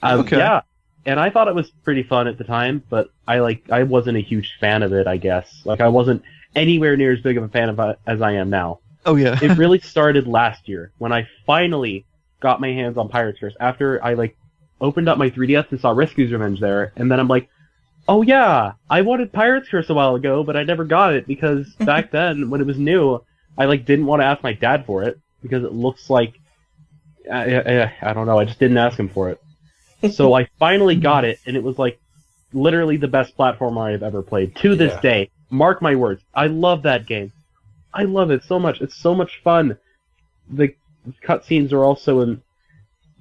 Yeah, and I thought it was pretty fun at the time, but I wasn't a huge fan of it, I guess. Like, I wasn't anywhere near as big of a fan of it as I am now. Oh yeah. It really started last year when I finally got my hands on Pirate's Curse after I opened up my 3DS and saw Risku's Revenge there, and then I'm like, oh yeah, I wanted Pirate's Curse a while ago, but I never got it because back then when it was new, I didn't want to ask my dad for it because it looks like I don't know, I just didn't ask him for it. So I finally got it, and it was literally the best platformer I've ever played to this day. Mark my words. I love that game. I love it so much. It's so much fun. The cutscenes are also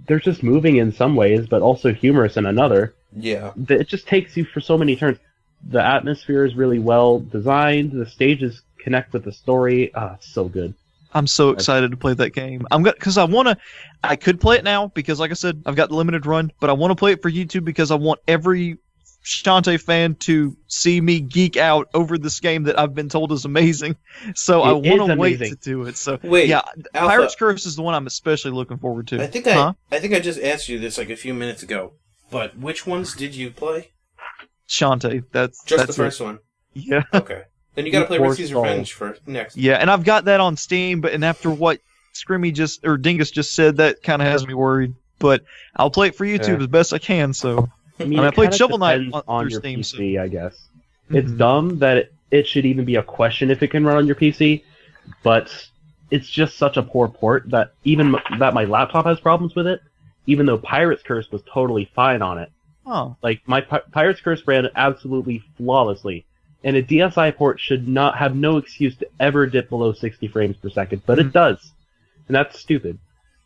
they're just moving in some ways, but also humorous in another. Yeah. It just takes you for so many turns. The atmosphere is really well designed. The stages connect with the story. It's so good. I'm so excited to play that game. Because I could play it now because, like I said, I've got the limited run, but I want to play it for YouTube because I want every Shantae fan to see me geek out over this game that I've been told is amazing. So I want to wait to do it. So wait, yeah, Alpha, Pirate's Curse is the one I'm especially looking forward to. I think I just asked you this a few minutes ago, but which ones did you play? Shantae. That's the first one. Yeah. Okay. Then you got to play Risku's Revenge for next. Yeah, and I've got that on Steam, and after what Dingus just said, that kind of has me worried. But I'll play it for YouTube as best I can. So I played Shovel Knight on your Steam, PC, I guess. It's dumb that it should even be a question if it can run on your PC, but it's just such a poor port that even that my laptop has problems with it, even though Pirate's Curse was totally fine on it. Oh. My Pirate's Curse ran absolutely flawlessly. And a DSi port should not have no excuse to ever dip below 60 frames per second, but it does. And that's stupid.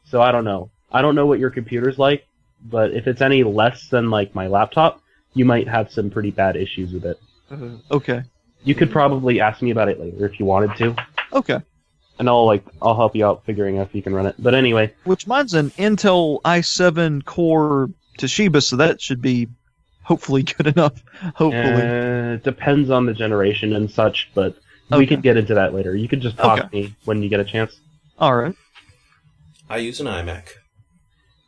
So I don't know. I don't know what your computer's like, but if it's any less than my laptop, you might have some pretty bad issues with it. Okay. You could probably ask me about it later if you wanted to. Okay. And I'll help you out figuring out if you can run it. But anyway. Which mine's an Intel i7 core Toshiba, so that should be hopefully good enough. Hopefully. It depends on the generation and such, but we can get into that later. You can just talk to me when you get a chance. Alright. I use an iMac.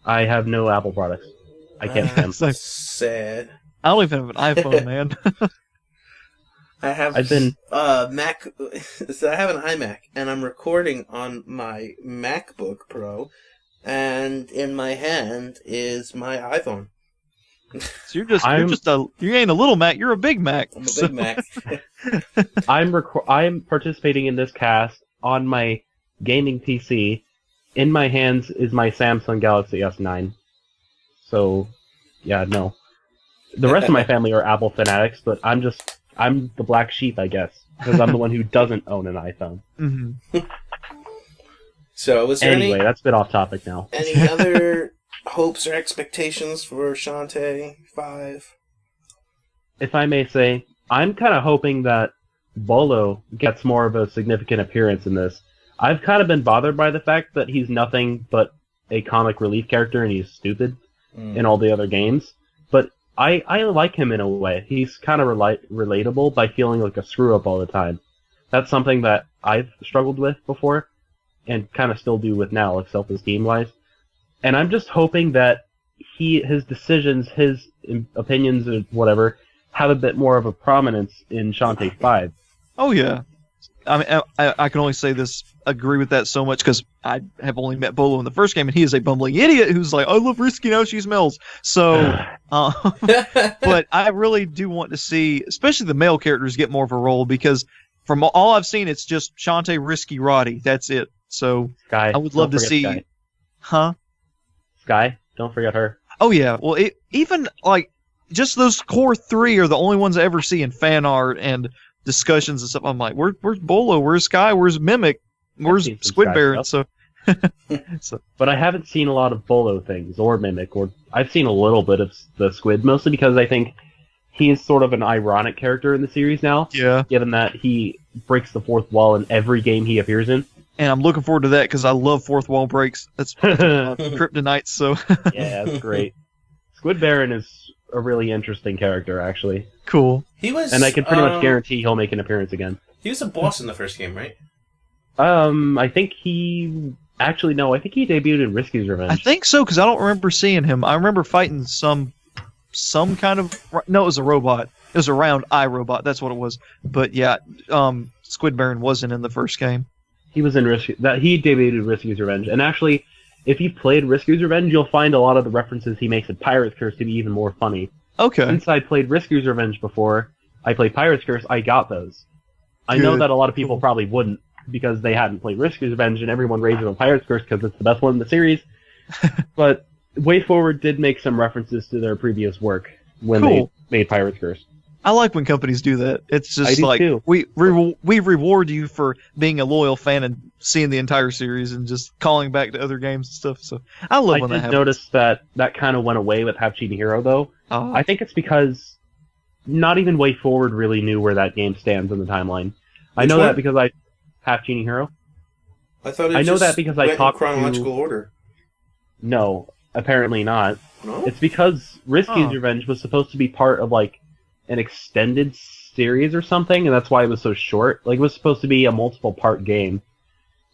I have no Apple products. I can't stand them. Sad. I don't even have an iPhone, man. I have Mac. So I have an iMac, and I'm recording on my MacBook Pro, and in my hand is my iPhone. So you ain't a little Mac, you're a big Mac. I'm a big Mac. I'm participating in this cast on my gaming PC. In my hands is my Samsung Galaxy S9. So, yeah, no. The rest of my family are Apple fanatics, but I'm the black sheep, I guess, because I'm the one who doesn't own an iPhone. Mm-hmm. So, was there anyway, that's a bit off topic now. Any other hopes or expectations for Shantae 5? If I may say, I'm kind of hoping that Bolo gets more of a significant appearance in this. I've kind of been bothered by the fact that he's nothing but a comic relief character and he's stupid in all the other games. But I like him in a way. He's kind of relatable by feeling like a screw-up all the time. That's something that I've struggled with before, and kind of still do with now, like self-esteem-wise. And I'm just hoping that his decisions, his opinions, or whatever, have a bit more of a prominence in Shantae 5. Oh, yeah. I mean, I can only say this, agree with that so much, because I have only met Bolo in the first game, and he is a bumbling idiot who's like, I love Risky now she smells. So, but I really do want to see, especially the male characters, get more of a role, because from all I've seen, it's just Shantae, Risky, Roddy. That's it. So, Sky. I would love to see... Sky. Huh? Sky, don't forget her. Oh, yeah. Well, even, like, just those core 3 are the only ones I ever see in fan art and discussions and stuff. I'm like, where's Bolo? Where's Sky? Where's Mimic? Where's Squid Baron? So, but I haven't seen a lot of Bolo things or Mimic, or I've seen a little bit of the Squid, mostly because I think he is sort of an ironic character in the series now. Yeah. Given that he breaks the fourth wall in every game he appears in. And I'm looking forward to that because I love fourth wall breaks. That's kryptonite. So yeah, that's great. Squid Baron is a really interesting character, actually. Cool. He was, and I can pretty much guarantee he'll make an appearance again. He was a boss in the first game, right? I think he... Actually, no, I think he debuted in Risky's Revenge. I think so, because I don't remember seeing him. I remember fighting some kind of... No, it was a robot. It was a round eye robot. That's what it was. But yeah, Squid Baron wasn't in the first game. He was in Risky... He debuted in Risky's Revenge. And actually, if you played Risky's Revenge, you'll find a lot of the references he makes in Pirate's Curse to be even more funny. Okay. Since I played Risky's Revenge before, I played Pirate's Curse, I got those. I know that a lot of people probably wouldn't, because they hadn't played Risky's Revenge, and everyone raves on Pirate's Curse because it's the best one in the series. But Way Forward did make some references to their previous work when they made Pirate's Curse. I like when companies do that. It's just like, too. we reward you for being a loyal fan and seeing the entire series and just calling back to other games and stuff. So I love when that happens. I did notice that kind of went away with Half Cheating Hero, though. Oh. I think it's because not even Way Forward really knew where that game stands in the timeline. I know that because I... Half Genie Hero? I thought I know that because I talked in chronological order. No, apparently not. No? It's because Risky's Revenge was supposed to be part of, like, an extended series or something, and that's why it was so short. Like, it was supposed to be a multiple-part game,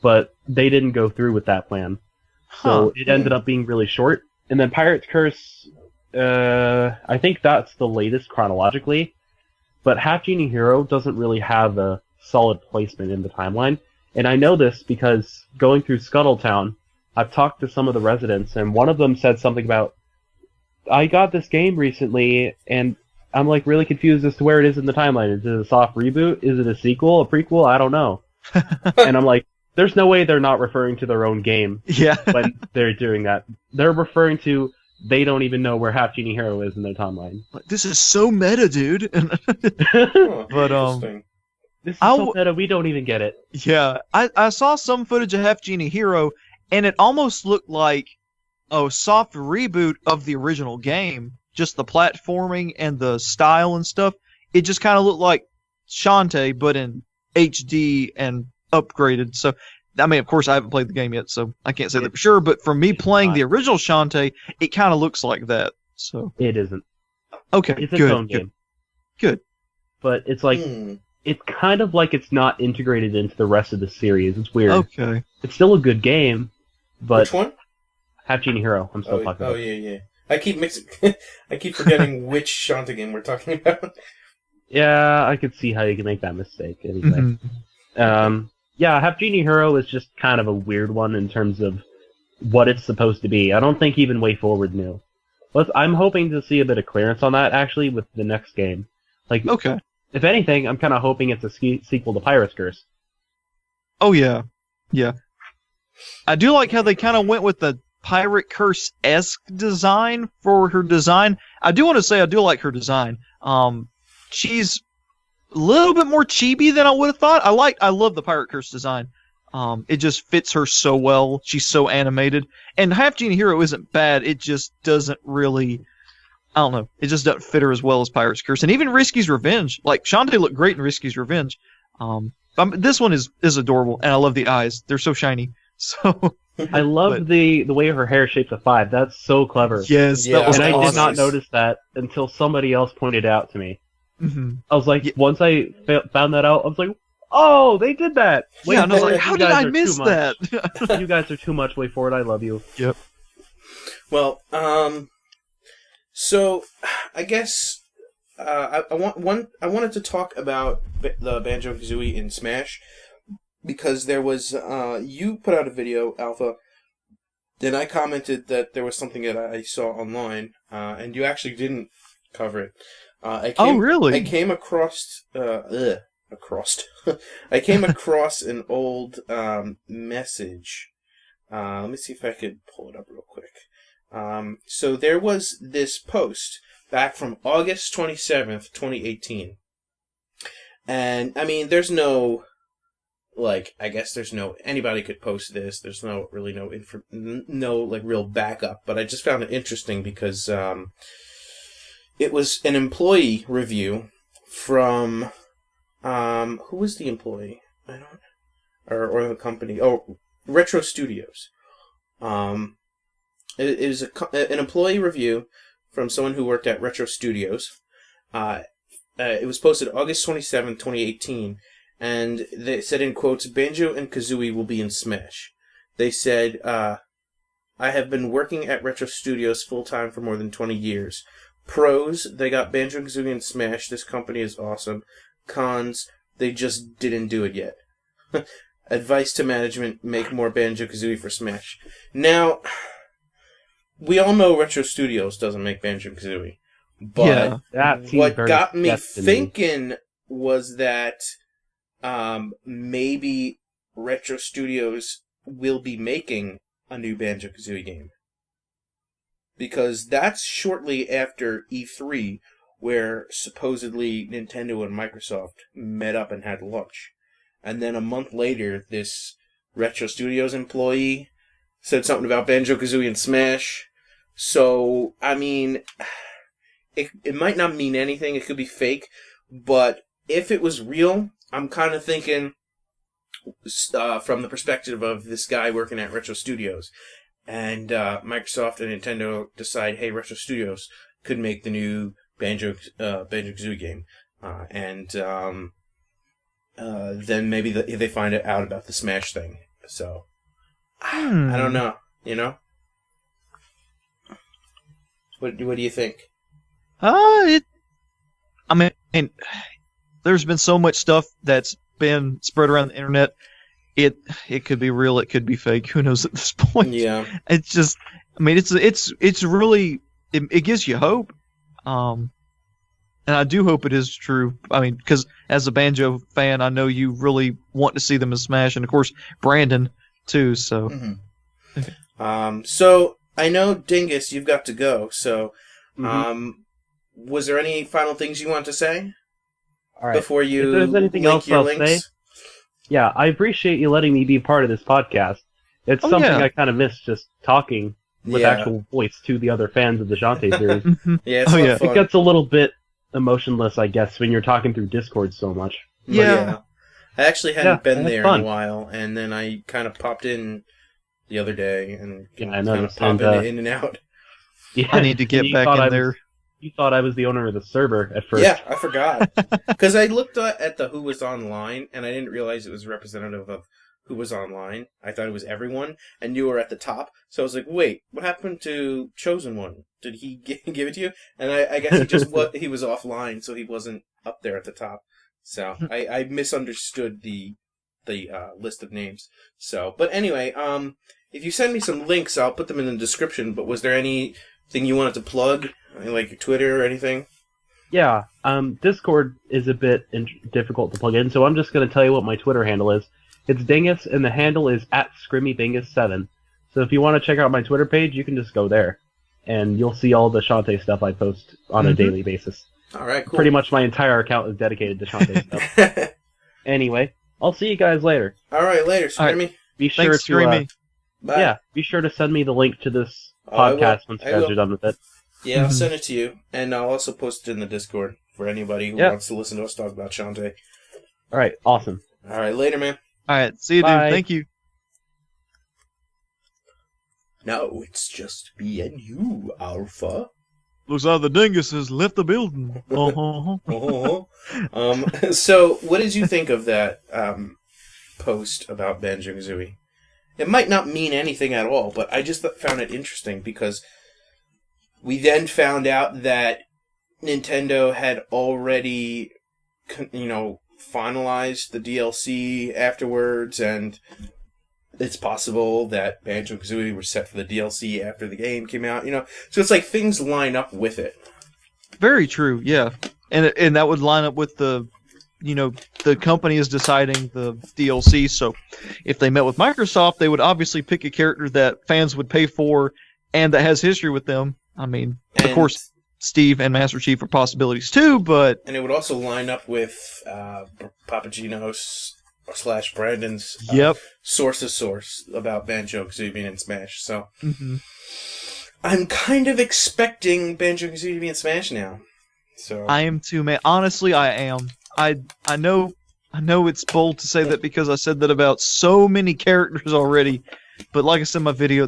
but they didn't go through with that plan. So it ended up being really short. And then Pirate's Curse, I think that's the latest chronologically, but Half Genie Hero doesn't really have a solid placement in the timeline. And I know this because going through Scuttletown, I've talked to some of the residents, and one of them said something about, I got this game recently, and I'm like really confused as to where it is in the timeline. Is it a soft reboot? Is it a sequel? A prequel? I don't know. And I'm like, there's no way they're not referring to their own game when they're doing that. They're referring to, they don't even know where Half Genie Hero is in their timeline. This is so meta, dude. But this is so meta, we don't even get it. Yeah, I saw some footage of Half Genie Hero, and it almost looked like a soft reboot of the original game. Just the platforming and the style and stuff. It just kind of looked like Shantae, but in HD and upgraded. So, I mean, of course, I haven't played the game yet, so I can't say that for sure. But for me playing the original Shantae, it kind of looks like that. So it isn't. Okay, it's its own game. Good. But it's like... It's kind of like it's not integrated into the rest of the series. It's weird. Okay. It's still a good game, but... Which one? Half Genie Hero. I'm still talking about. Oh, yeah. I keep I keep forgetting which Shantae game we're talking about. Yeah, I could see how you can make that mistake. Anyway. Yeah, Half Genie Hero is just kind of a weird one in terms of what it's supposed to be. I don't think even Way Forward knew. But I'm hoping to see a bit of clearance on that, actually, with the next game. Like, okay. If anything, I'm kind of hoping it's a sequel to Pirate's Curse. Oh, yeah. Yeah. I do like how they kind of went with the Pirate Curse-esque design for her design. I do want to say I do like her design. She's a little bit more chibi than I would have thought. I love the Pirate Curse design. It just fits her so well. She's so animated. And Half Genie Hero isn't bad. It just doesn't really... I don't know. It just doesn't fit her as well as Pirate's Curse. And even Risky's Revenge. Like, Shantae looked great in Risky's Revenge. This one is adorable, and I love the eyes. They're so shiny. So I love the way her hair shapes a 5. That's so clever. Yes, Yeah. that was And I awesome. did not notice that until somebody else pointed it out to me. Mm-hmm. I was like, once I found that out, I was like, oh, they did that. Yeah, and I was like, you how did guys I are miss too much. that? You guys are too much. Wait for it. I love you. Yep. Well, so I guess I wanted to talk about the Banjo Kazooie in Smash because there was you put out a video, Alpha. Then I commented that there was something that I saw online, and you actually didn't cover it. Really? I came across I came across an old message. Let me see if I could pull it up real quick. So there was this post back from August 27th, 2018. And, I mean, there's no, I guess there's no, anybody could post this. There's no real backup. But I just found it interesting because it was an employee review from, who was the employee? Or the company. Oh, Retro Studios. It was an employee review from someone who worked at Retro Studios. It was posted August 27, 2018, and they said in quotes, Banjo and Kazooie will be in Smash. They said, I have been working at Retro Studios full-time for more than 20 years. Pros, they got Banjo and Kazooie in Smash. This company is awesome. Cons, they just didn't do it yet. Advice to management, make more Banjo Kazooie for Smash. Now, we all know Retro Studios doesn't make Banjo Kazooie. But what got me thinking was that maybe Retro Studios will be making a new Banjo Kazooie game. Because that's shortly after E3, where supposedly Nintendo and Microsoft met up and had lunch. And then a month later, this Retro Studios employee said something about Banjo Kazooie and Smash. So, I mean, it might not mean anything. It could be fake. But if it was real, I'm kind of thinking from the perspective of this guy working at Retro Studios. And Microsoft and Nintendo decide, hey, Retro Studios could make the new Banjo Kazooie game. Then maybe they find out about the Smash thing. So, I don't know, you know? What do you think? There's been so much stuff that's been spread around the internet. It could be real, it could be fake. Who knows at this point? Yeah. It's just, it's really, it gives you hope. And I do hope it is true. Because as a Banjo fan, I know you really want to see them in Smash, and of course Brandon too. So, so I know Dingus, you've got to go. So, was there any final things you want to say? All right. Before you if there's anything else I'll say, yeah, I appreciate you letting me be part of this podcast. It's something I kind of miss, just talking with actual voice to the other fans of the Shantae series. Yeah, it's fun. It gets a little bit emotionless, I guess, when you're talking through Discord so much. Yeah. I actually hadn't been there fun. in a while, and then I kind of popped in the other day and I noticed, kind of popping in and out. Yeah, I need to get back in there. You thought I was the owner of the server at first. Yeah, I forgot. Because I looked at the Who Was Online, and I didn't realize it was representative of Who Was Online. I thought it was everyone, and you were at the top. So I was like, wait, what happened to Chosen One? Did he give it to you? And I guess he was offline, so he wasn't up there at the top. So I misunderstood the list of names. So, but anyway, if you send me some links, I'll put them in the description. But was there anything you wanted to plug, like your Twitter or anything? Yeah, Discord is a bit difficult to plug in, so I'm just going to tell you what my Twitter handle is. It's Dingus, and the handle is @ScrimmyDingus7. So if you want to check out my Twitter page, you can just go there, and you'll see all the Shantae stuff I post on a daily basis. All right, cool. Pretty much my entire account is dedicated to Shantae stuff. Anyway, I'll see you guys later. All right, later, Scrimmy. Be sure to Bye. Yeah, be sure to send me the link to this podcast once you guys are done with it. Yeah, I'll send it to you, and I'll also post it in the Discord for anybody who wants to listen to us talk about Shantae. All right, awesome. All right, later, man. All right, see you, dude. Bye. Thank you. Now it's just me and you, Alpha. Looks like the dingus has left the building. So, what did you think of that post about Banjo Kazooie? It might not mean anything at all, but I just found it interesting because we then found out that Nintendo had already, finalized the DLC afterwards, and it's possible that Banjo Kazooie was set for the DLC after the game came out. So it's like things line up with it. Very true, yeah, and that would line up with the company is deciding the DLC. So if they met with Microsoft, they would obviously pick a character that fans would pay for and that has history with them. I mean, of course, Steve and Master Chief are possibilities too, but and it would also line up with Papagino's / Brandon's source about Banjo Kazooie being in Smash. So I'm kind of expecting Banjo Kazooie to be in Smash now. So I am too, man. Honestly, I am. I know it's bold to say that because I said that about so many characters already, but like I said in my video,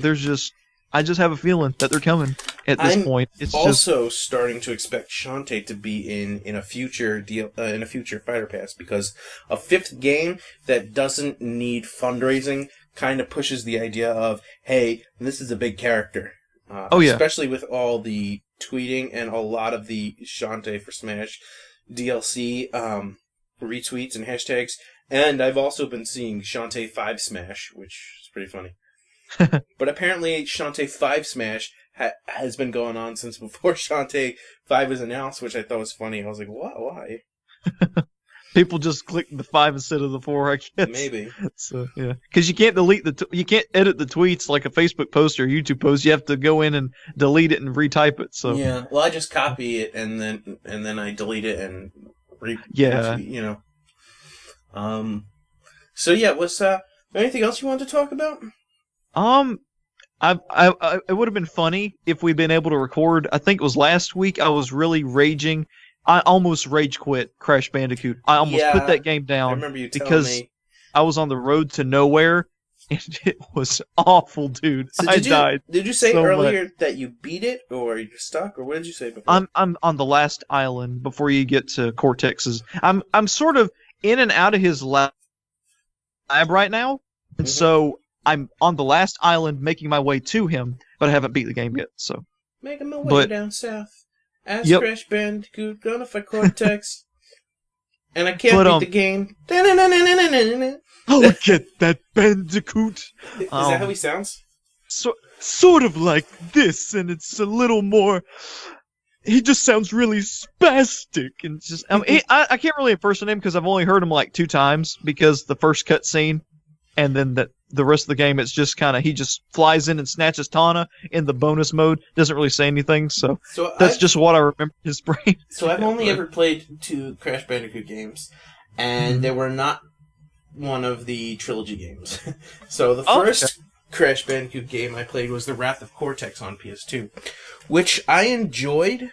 I just have a feeling that they're coming at this point. It's also starting to expect Shantae to be in a future Fighter Pass, because a 5th game that doesn't need fundraising kind of pushes the idea of, hey, this is a big character. Especially with all the tweeting and a lot of the Shantae for Smash DLC retweets and hashtags. And I've also been seeing Shantae 5 Smash, which is pretty funny. But apparently Shantae 5 Smash has been going on since before Shantae 5 was announced, which I thought was funny. I was like, what? Why? People just click the 5 instead of the 4, I guess. Maybe. So yeah, because you can't delete you can't edit the tweets like a Facebook post or a YouTube post. You have to go in and delete it and retype it. So yeah, well, I just copy it and then I delete it and So yeah, was anything else you wanted to talk about? It would have been funny if we'd been able to record. I think it was last week. I was really raging. I almost rage quit Crash Bandicoot. I almost put that game down. I remember you telling because me. I was on the road to nowhere, and it was awful, dude. So I died. Did you say so earlier much. that you beat it, or you're stuck, or what did you say before? I'm on the last island before you get to Cortex's. I'm sort of in and out of his lab right now, and so I'm on the last island making my way to him, but I haven't beat the game yet. So making my way down south. As Crash Bandicoot, gonna fight Cortex. And I can't beat the game. Oh, get that Bandicoot! Is that how he sounds? Sort of like this, and it's a little more... He just sounds really spastic, and just... I can't really impersonate him because I've only heard him like 2 times, because the first cutscene, and then the rest of the game, it's just kind of, he just flies in and snatches Tana in the bonus mode, doesn't really say anything, so that's just what I remember in his brain. So I've only ever played 2 Crash Bandicoot games, and they were not one of the trilogy games. So the first Crash Bandicoot game I played was The Wrath of Cortex on PS2, which I enjoyed.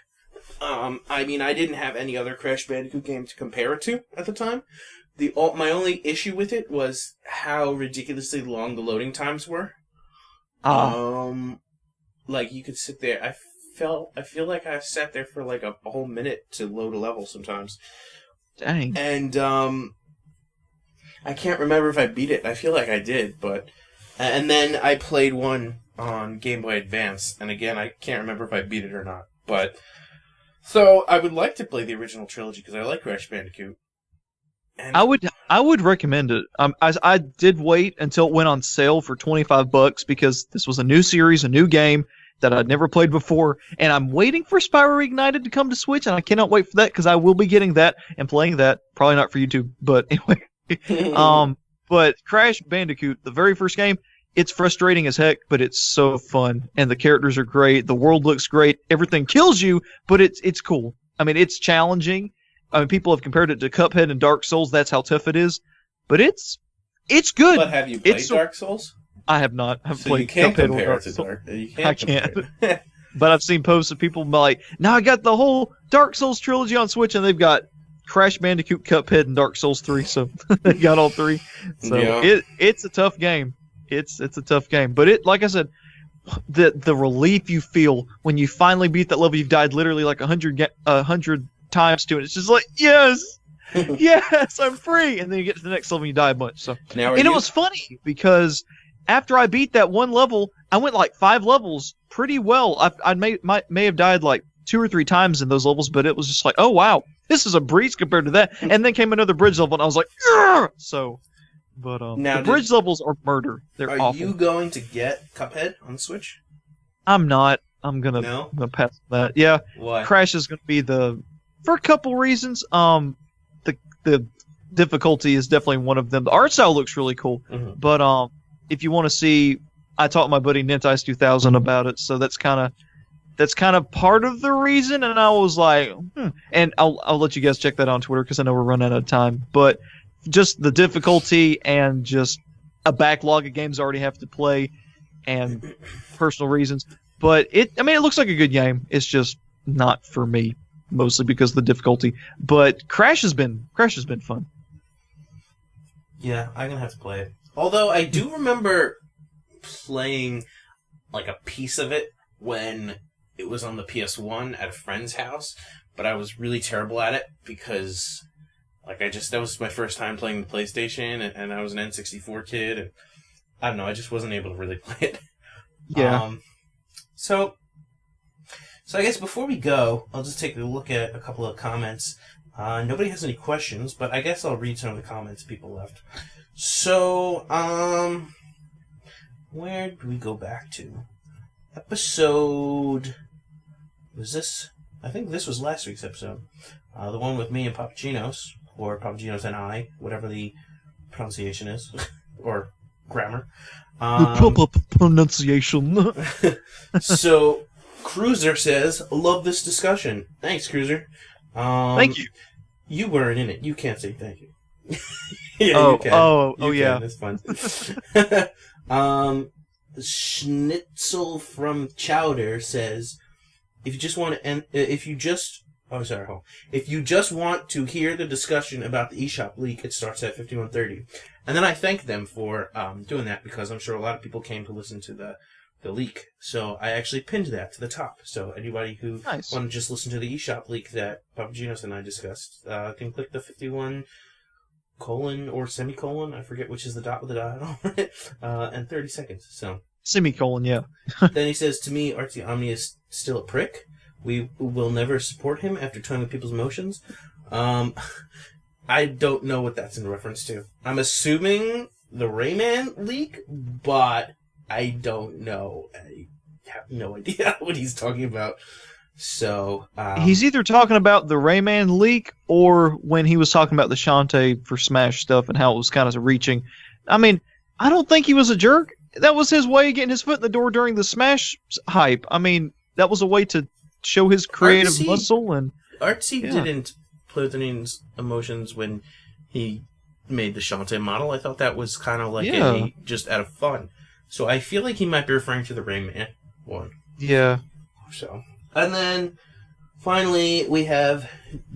I mean, I didn't have any other Crash Bandicoot game to compare it to at the time. My only issue with it was how ridiculously long the loading times were. Like you could sit there. I feel like I sat there for like a whole minute to load a level sometimes. Dang. And I can't remember if I beat it. I feel like I did, but and then I played one on Game Boy Advance, and again I can't remember if I beat it or not. But so I would like to play the original trilogy because I like Crash Bandicoot. And I would recommend it. I did wait until it went on sale for $25 because this was a new series, a new game that I'd never played before, and I'm waiting for Spyro Ignited to come to Switch, and I cannot wait for that because I will be getting that and playing that. Probably not for YouTube, but anyway. But Crash Bandicoot, the very first game, it's frustrating as heck, but it's so fun, and the characters are great. The world looks great. Everything kills you, but it's cool. I mean, it's challenging. I mean, people have compared it to Cuphead and Dark Souls. That's how tough it is. But it's good. But have you played Dark Souls? I have not. I've so played you can't Cuphead compare or Dark it to Souls. I can't. But I've seen posts of people like, now I got the whole Dark Souls trilogy on Switch, and they've got Crash Bandicoot, Cuphead, and Dark Souls 3. So they got all 3. So it's a tough game. It's a tough game. But like I said, the relief you feel when you finally beat that level you've died literally like 100 times to, and it's just like, yes, yes, I'm free. And then you get to the next level and you die a bunch. So, it was funny because after I beat that one level, I went like 5 levels pretty well. I may have died like 2 or 3 times in those levels, but it was just like, oh wow, this is a breeze compared to that. And then came another bridge level, and I was like, Argh! So. But now, the bridge levels are murder. They're awful. Are you going to get Cuphead on the Switch? I'm not. I'm gonna pass that. Yeah. Why? Crash is gonna be for a couple reasons. The difficulty is definitely one of them. The art style looks really cool, but if you want to see, I talked to my buddy Nintice 2000 about it, so that's kind of part of the reason. And I was like, and I'll let you guys check that on Twitter because I know we're running out of time, but. Just the difficulty and just a backlog of games I already have to play and personal reasons. But it looks like a good game. It's just not for me, mostly because of the difficulty. But Crash has been fun. Yeah, I'm going to have to play it. Although I do remember playing like a piece of it when it was on the PS1 at a friend's house, but I was really terrible at it because... Like, that was my first time playing the PlayStation, and I was an N64 kid, and I don't know, I just wasn't able to really play it. Yeah. So I guess before we go, I'll just take a look at a couple of comments. Nobody has any questions, but I guess I'll read some of the comments people left. So, where do we go back to? Episode... Was this? I think this was last week's episode. The one with me and Papaginos. Or Papaginos and I, whatever the pronunciation is, or grammar. Pronunciation. So, Cruiser says, love this discussion. Thanks, Cruiser. Thank you. You weren't in it. You can't say thank you. Yeah, you can. Yeah. It's fun. Schnitzel from Chowder says, if you just want to hear the discussion about the eShop leak, it starts at 51:30. And then I thank them for doing that because I'm sure a lot of people came to listen to the leak. So I actually pinned that to the top. So anybody who want to just listen to the eShop leak that Papaginos and I discussed can click the 51 colon or semicolon. I forget which is the dot with the dot and 30 seconds. So semicolon, yeah. Then he says, to me, Artsy Omni is still a prick. We will never support him after toying with people's emotions. I don't know what that's in reference to. I'm assuming the Rayman leak, but I don't know. I have no idea what he's talking about. So he's either talking about the Rayman leak or when he was talking about the Shantae for Smash stuff and how it was kind of reaching. I mean, I don't think he was a jerk. That was his way of getting his foot in the door during the Smash hype. I mean, that was a way to show his creative muscle. And Artsy didn't play with any emotions when he made the Shantae model. I thought that was kind of like just out of fun. So I feel like he might be referring to the Rayman one. Yeah. So, and then finally we have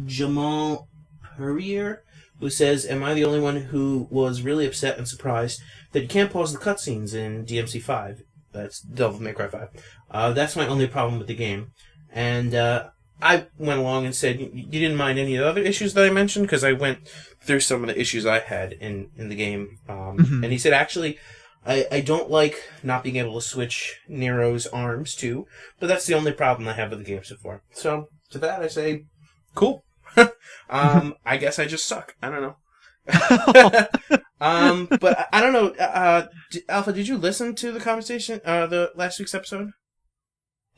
Jamal Perrier, who says, am I the only one who was really upset and surprised that you can't pause the cutscenes in DMC5? That's Devil May Cry 5. That's my only problem with the game. And I went along and said, you didn't mind any of the other issues that I mentioned? Because I went through some of the issues I had in the game. And he said, actually, I don't like not being able to switch Nero's arms, too. But that's the only problem I have with the game so far. So, to that I say, cool. I guess I just suck. I don't know. But I don't know. Alpha, did you listen to the conversation, the last week's episode?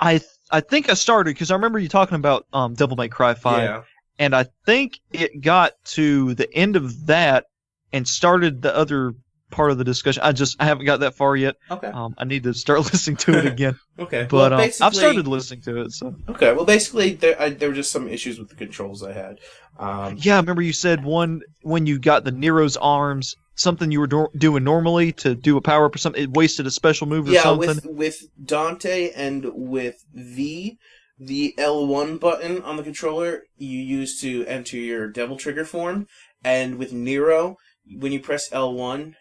I think I started because I remember you talking about Devil May Cry 5, and I think it got to the end of that and started the other part of the discussion. I haven't got that far yet. Okay. I need to start listening to it again. Okay. But I've started listening to it. So. Okay. Well, basically, there were just some issues with the controls I had. Yeah, I remember you said when you got the Nero's arms, something you were doing normally to do a power up or something, it wasted a special move or something. Yeah, with Dante and with V, the L1 button on the controller you use to enter your Devil Trigger form, and with Nero, when you press L1,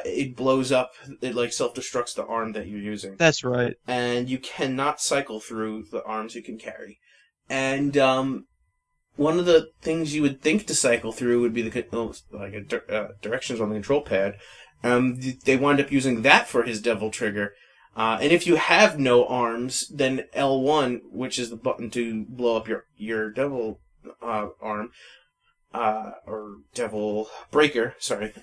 it blows up. It like self-destructs the arm that you're using. That's right. And you cannot cycle through the arms you can carry. And one of the things you would think to cycle through would be directions on the control pad. They wind up using that for his devil trigger. And if you have no arms, then L1, which is the button to blow up your devil arm, or devil breaker, sorry,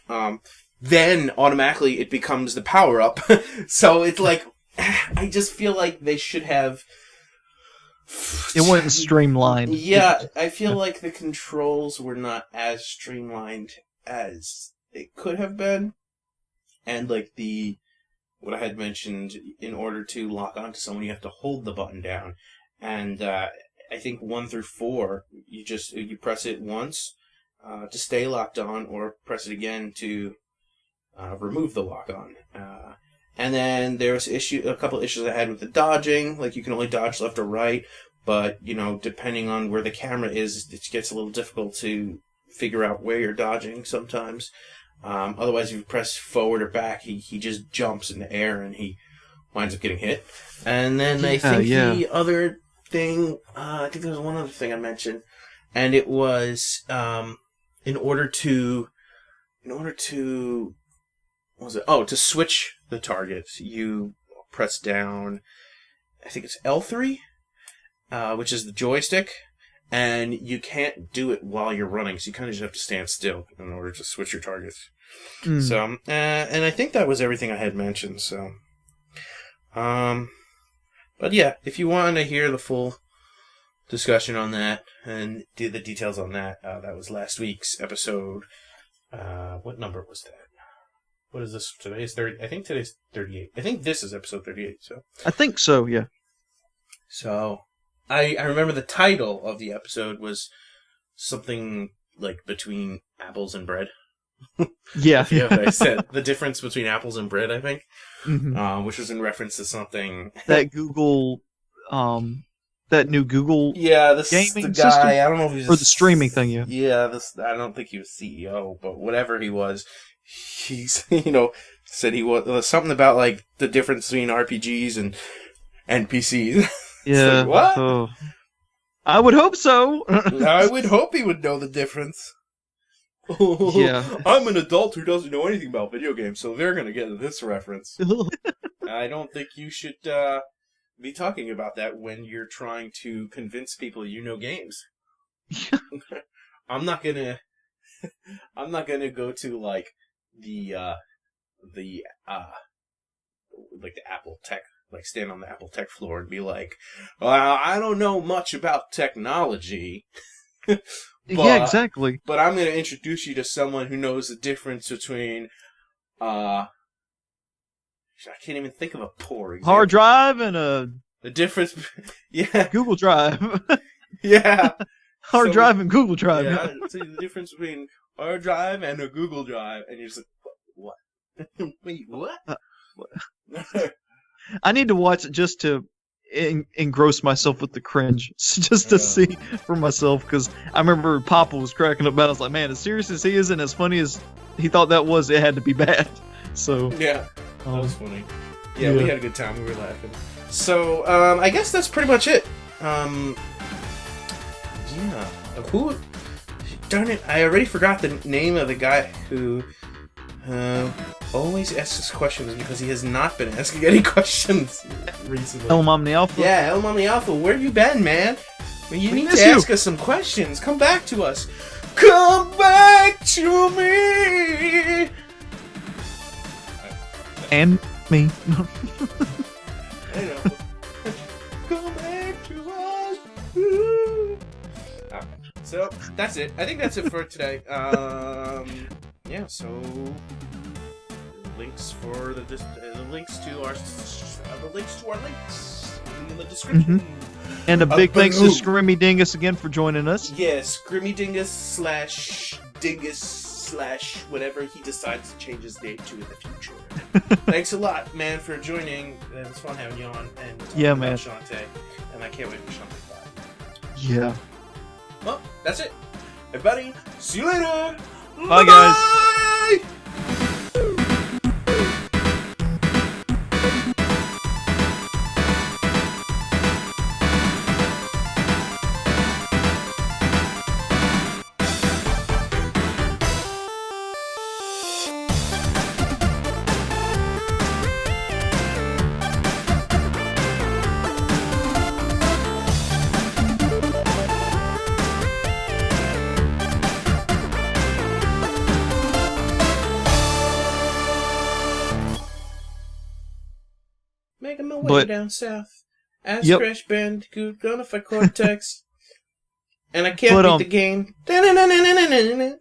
then automatically it becomes the power-up. So it's like, I just feel like they should have... It wasn't streamlined. Yeah, I feel like the controls were not as streamlined as it could have been. And like what I had mentioned, in order to lock onto someone, you have to hold the button down. And I think 1 through 4, you press it once to stay locked on, or press it again to remove the lock on. And then there's a couple issues I had with the dodging. Like, you can only dodge left or right, but, depending on where the camera is, it gets a little difficult to figure out where you're dodging sometimes. Otherwise, if you press forward or back, he just jumps in the air and he winds up getting hit. And then I think the other thing, I think there was one other thing I mentioned, and it was in order to to switch the targets, you press down, I think it's L3, which is the joystick, and you can't do it while you're running, so you kind of just have to stand still in order to switch your targets. So, and I think that was everything I had mentioned, so. But yeah, if you want to hear the full discussion on that, and do the details on that, that was last week's episode. What number was that? What is this? Today's 30. I think today's 38. I think this is episode 38. So I think so. Yeah. So I remember the title of the episode was something like between apples and bread. Yeah. Yeah. I said the difference between apples and bread. I think, which was in reference to something that Google, that new Google. Yeah, this gaming the guy. system? I don't know if he's or the streaming thing. Yeah. Yeah. I don't think he was CEO, but whatever he was. He's, said he was something about like the difference between RPGs and NPCs. Yeah. Like, what? Oh. I would hope so. I would hope he would know the difference. Yeah. I'm an adult who doesn't know anything about video games, so they're going to get this reference. I don't think you should be talking about that when you're trying to convince people you know games. I'm not gonna go to like the Apple Tech, like stand on the Apple Tech floor and be like, well, I don't know much about technology. Yeah, exactly. But I'm going to introduce you to someone who knows the difference between, I can't even think of a poor example. Hard drive and the difference, yeah. Google Drive. Yeah. Hard drive and Google Drive. Yeah, see the difference between hard drive and a Google Drive, and you're just like, what? Wait, what? I need to watch it just to engross myself with the cringe, just to see for myself, because I remember Papa was cracking up about it. I was like, man, as serious as he is and as funny as he thought that was, it had to be bad. So yeah, that was funny. Yeah, we had a good time. We were laughing. So I guess that's pretty much it. Yeah. Who? Darn it! I already forgot the name of the guy who always asks us questions because he has not been asking any questions recently. El Mom the Alpha? Yeah, El Mom the Alpha. Where have you been, man? Well, you need to ask us some questions. Come back to us. Come back to me! And me. I know. Come back to us. Ooh. Okay. So, that's it. I think that's it for today. Yeah, so links for the links to our links will be in the description. Mm-hmm. And a big thanks to Scrimmy Dingus again for joining us. Yes, Scrimmy Dingus /Dingus/ whatever he decides to change his name to in the future. Thanks a lot, man, for joining. It was fun having you on and yeah, man. Shantae, and I can't wait for Shantae back. Yeah. Well, that's it. Everybody, see you later. Bye, guys. Bye. making my way down south. As Crash Bandicoot, gonna fight Cortex. And I can't beat the game.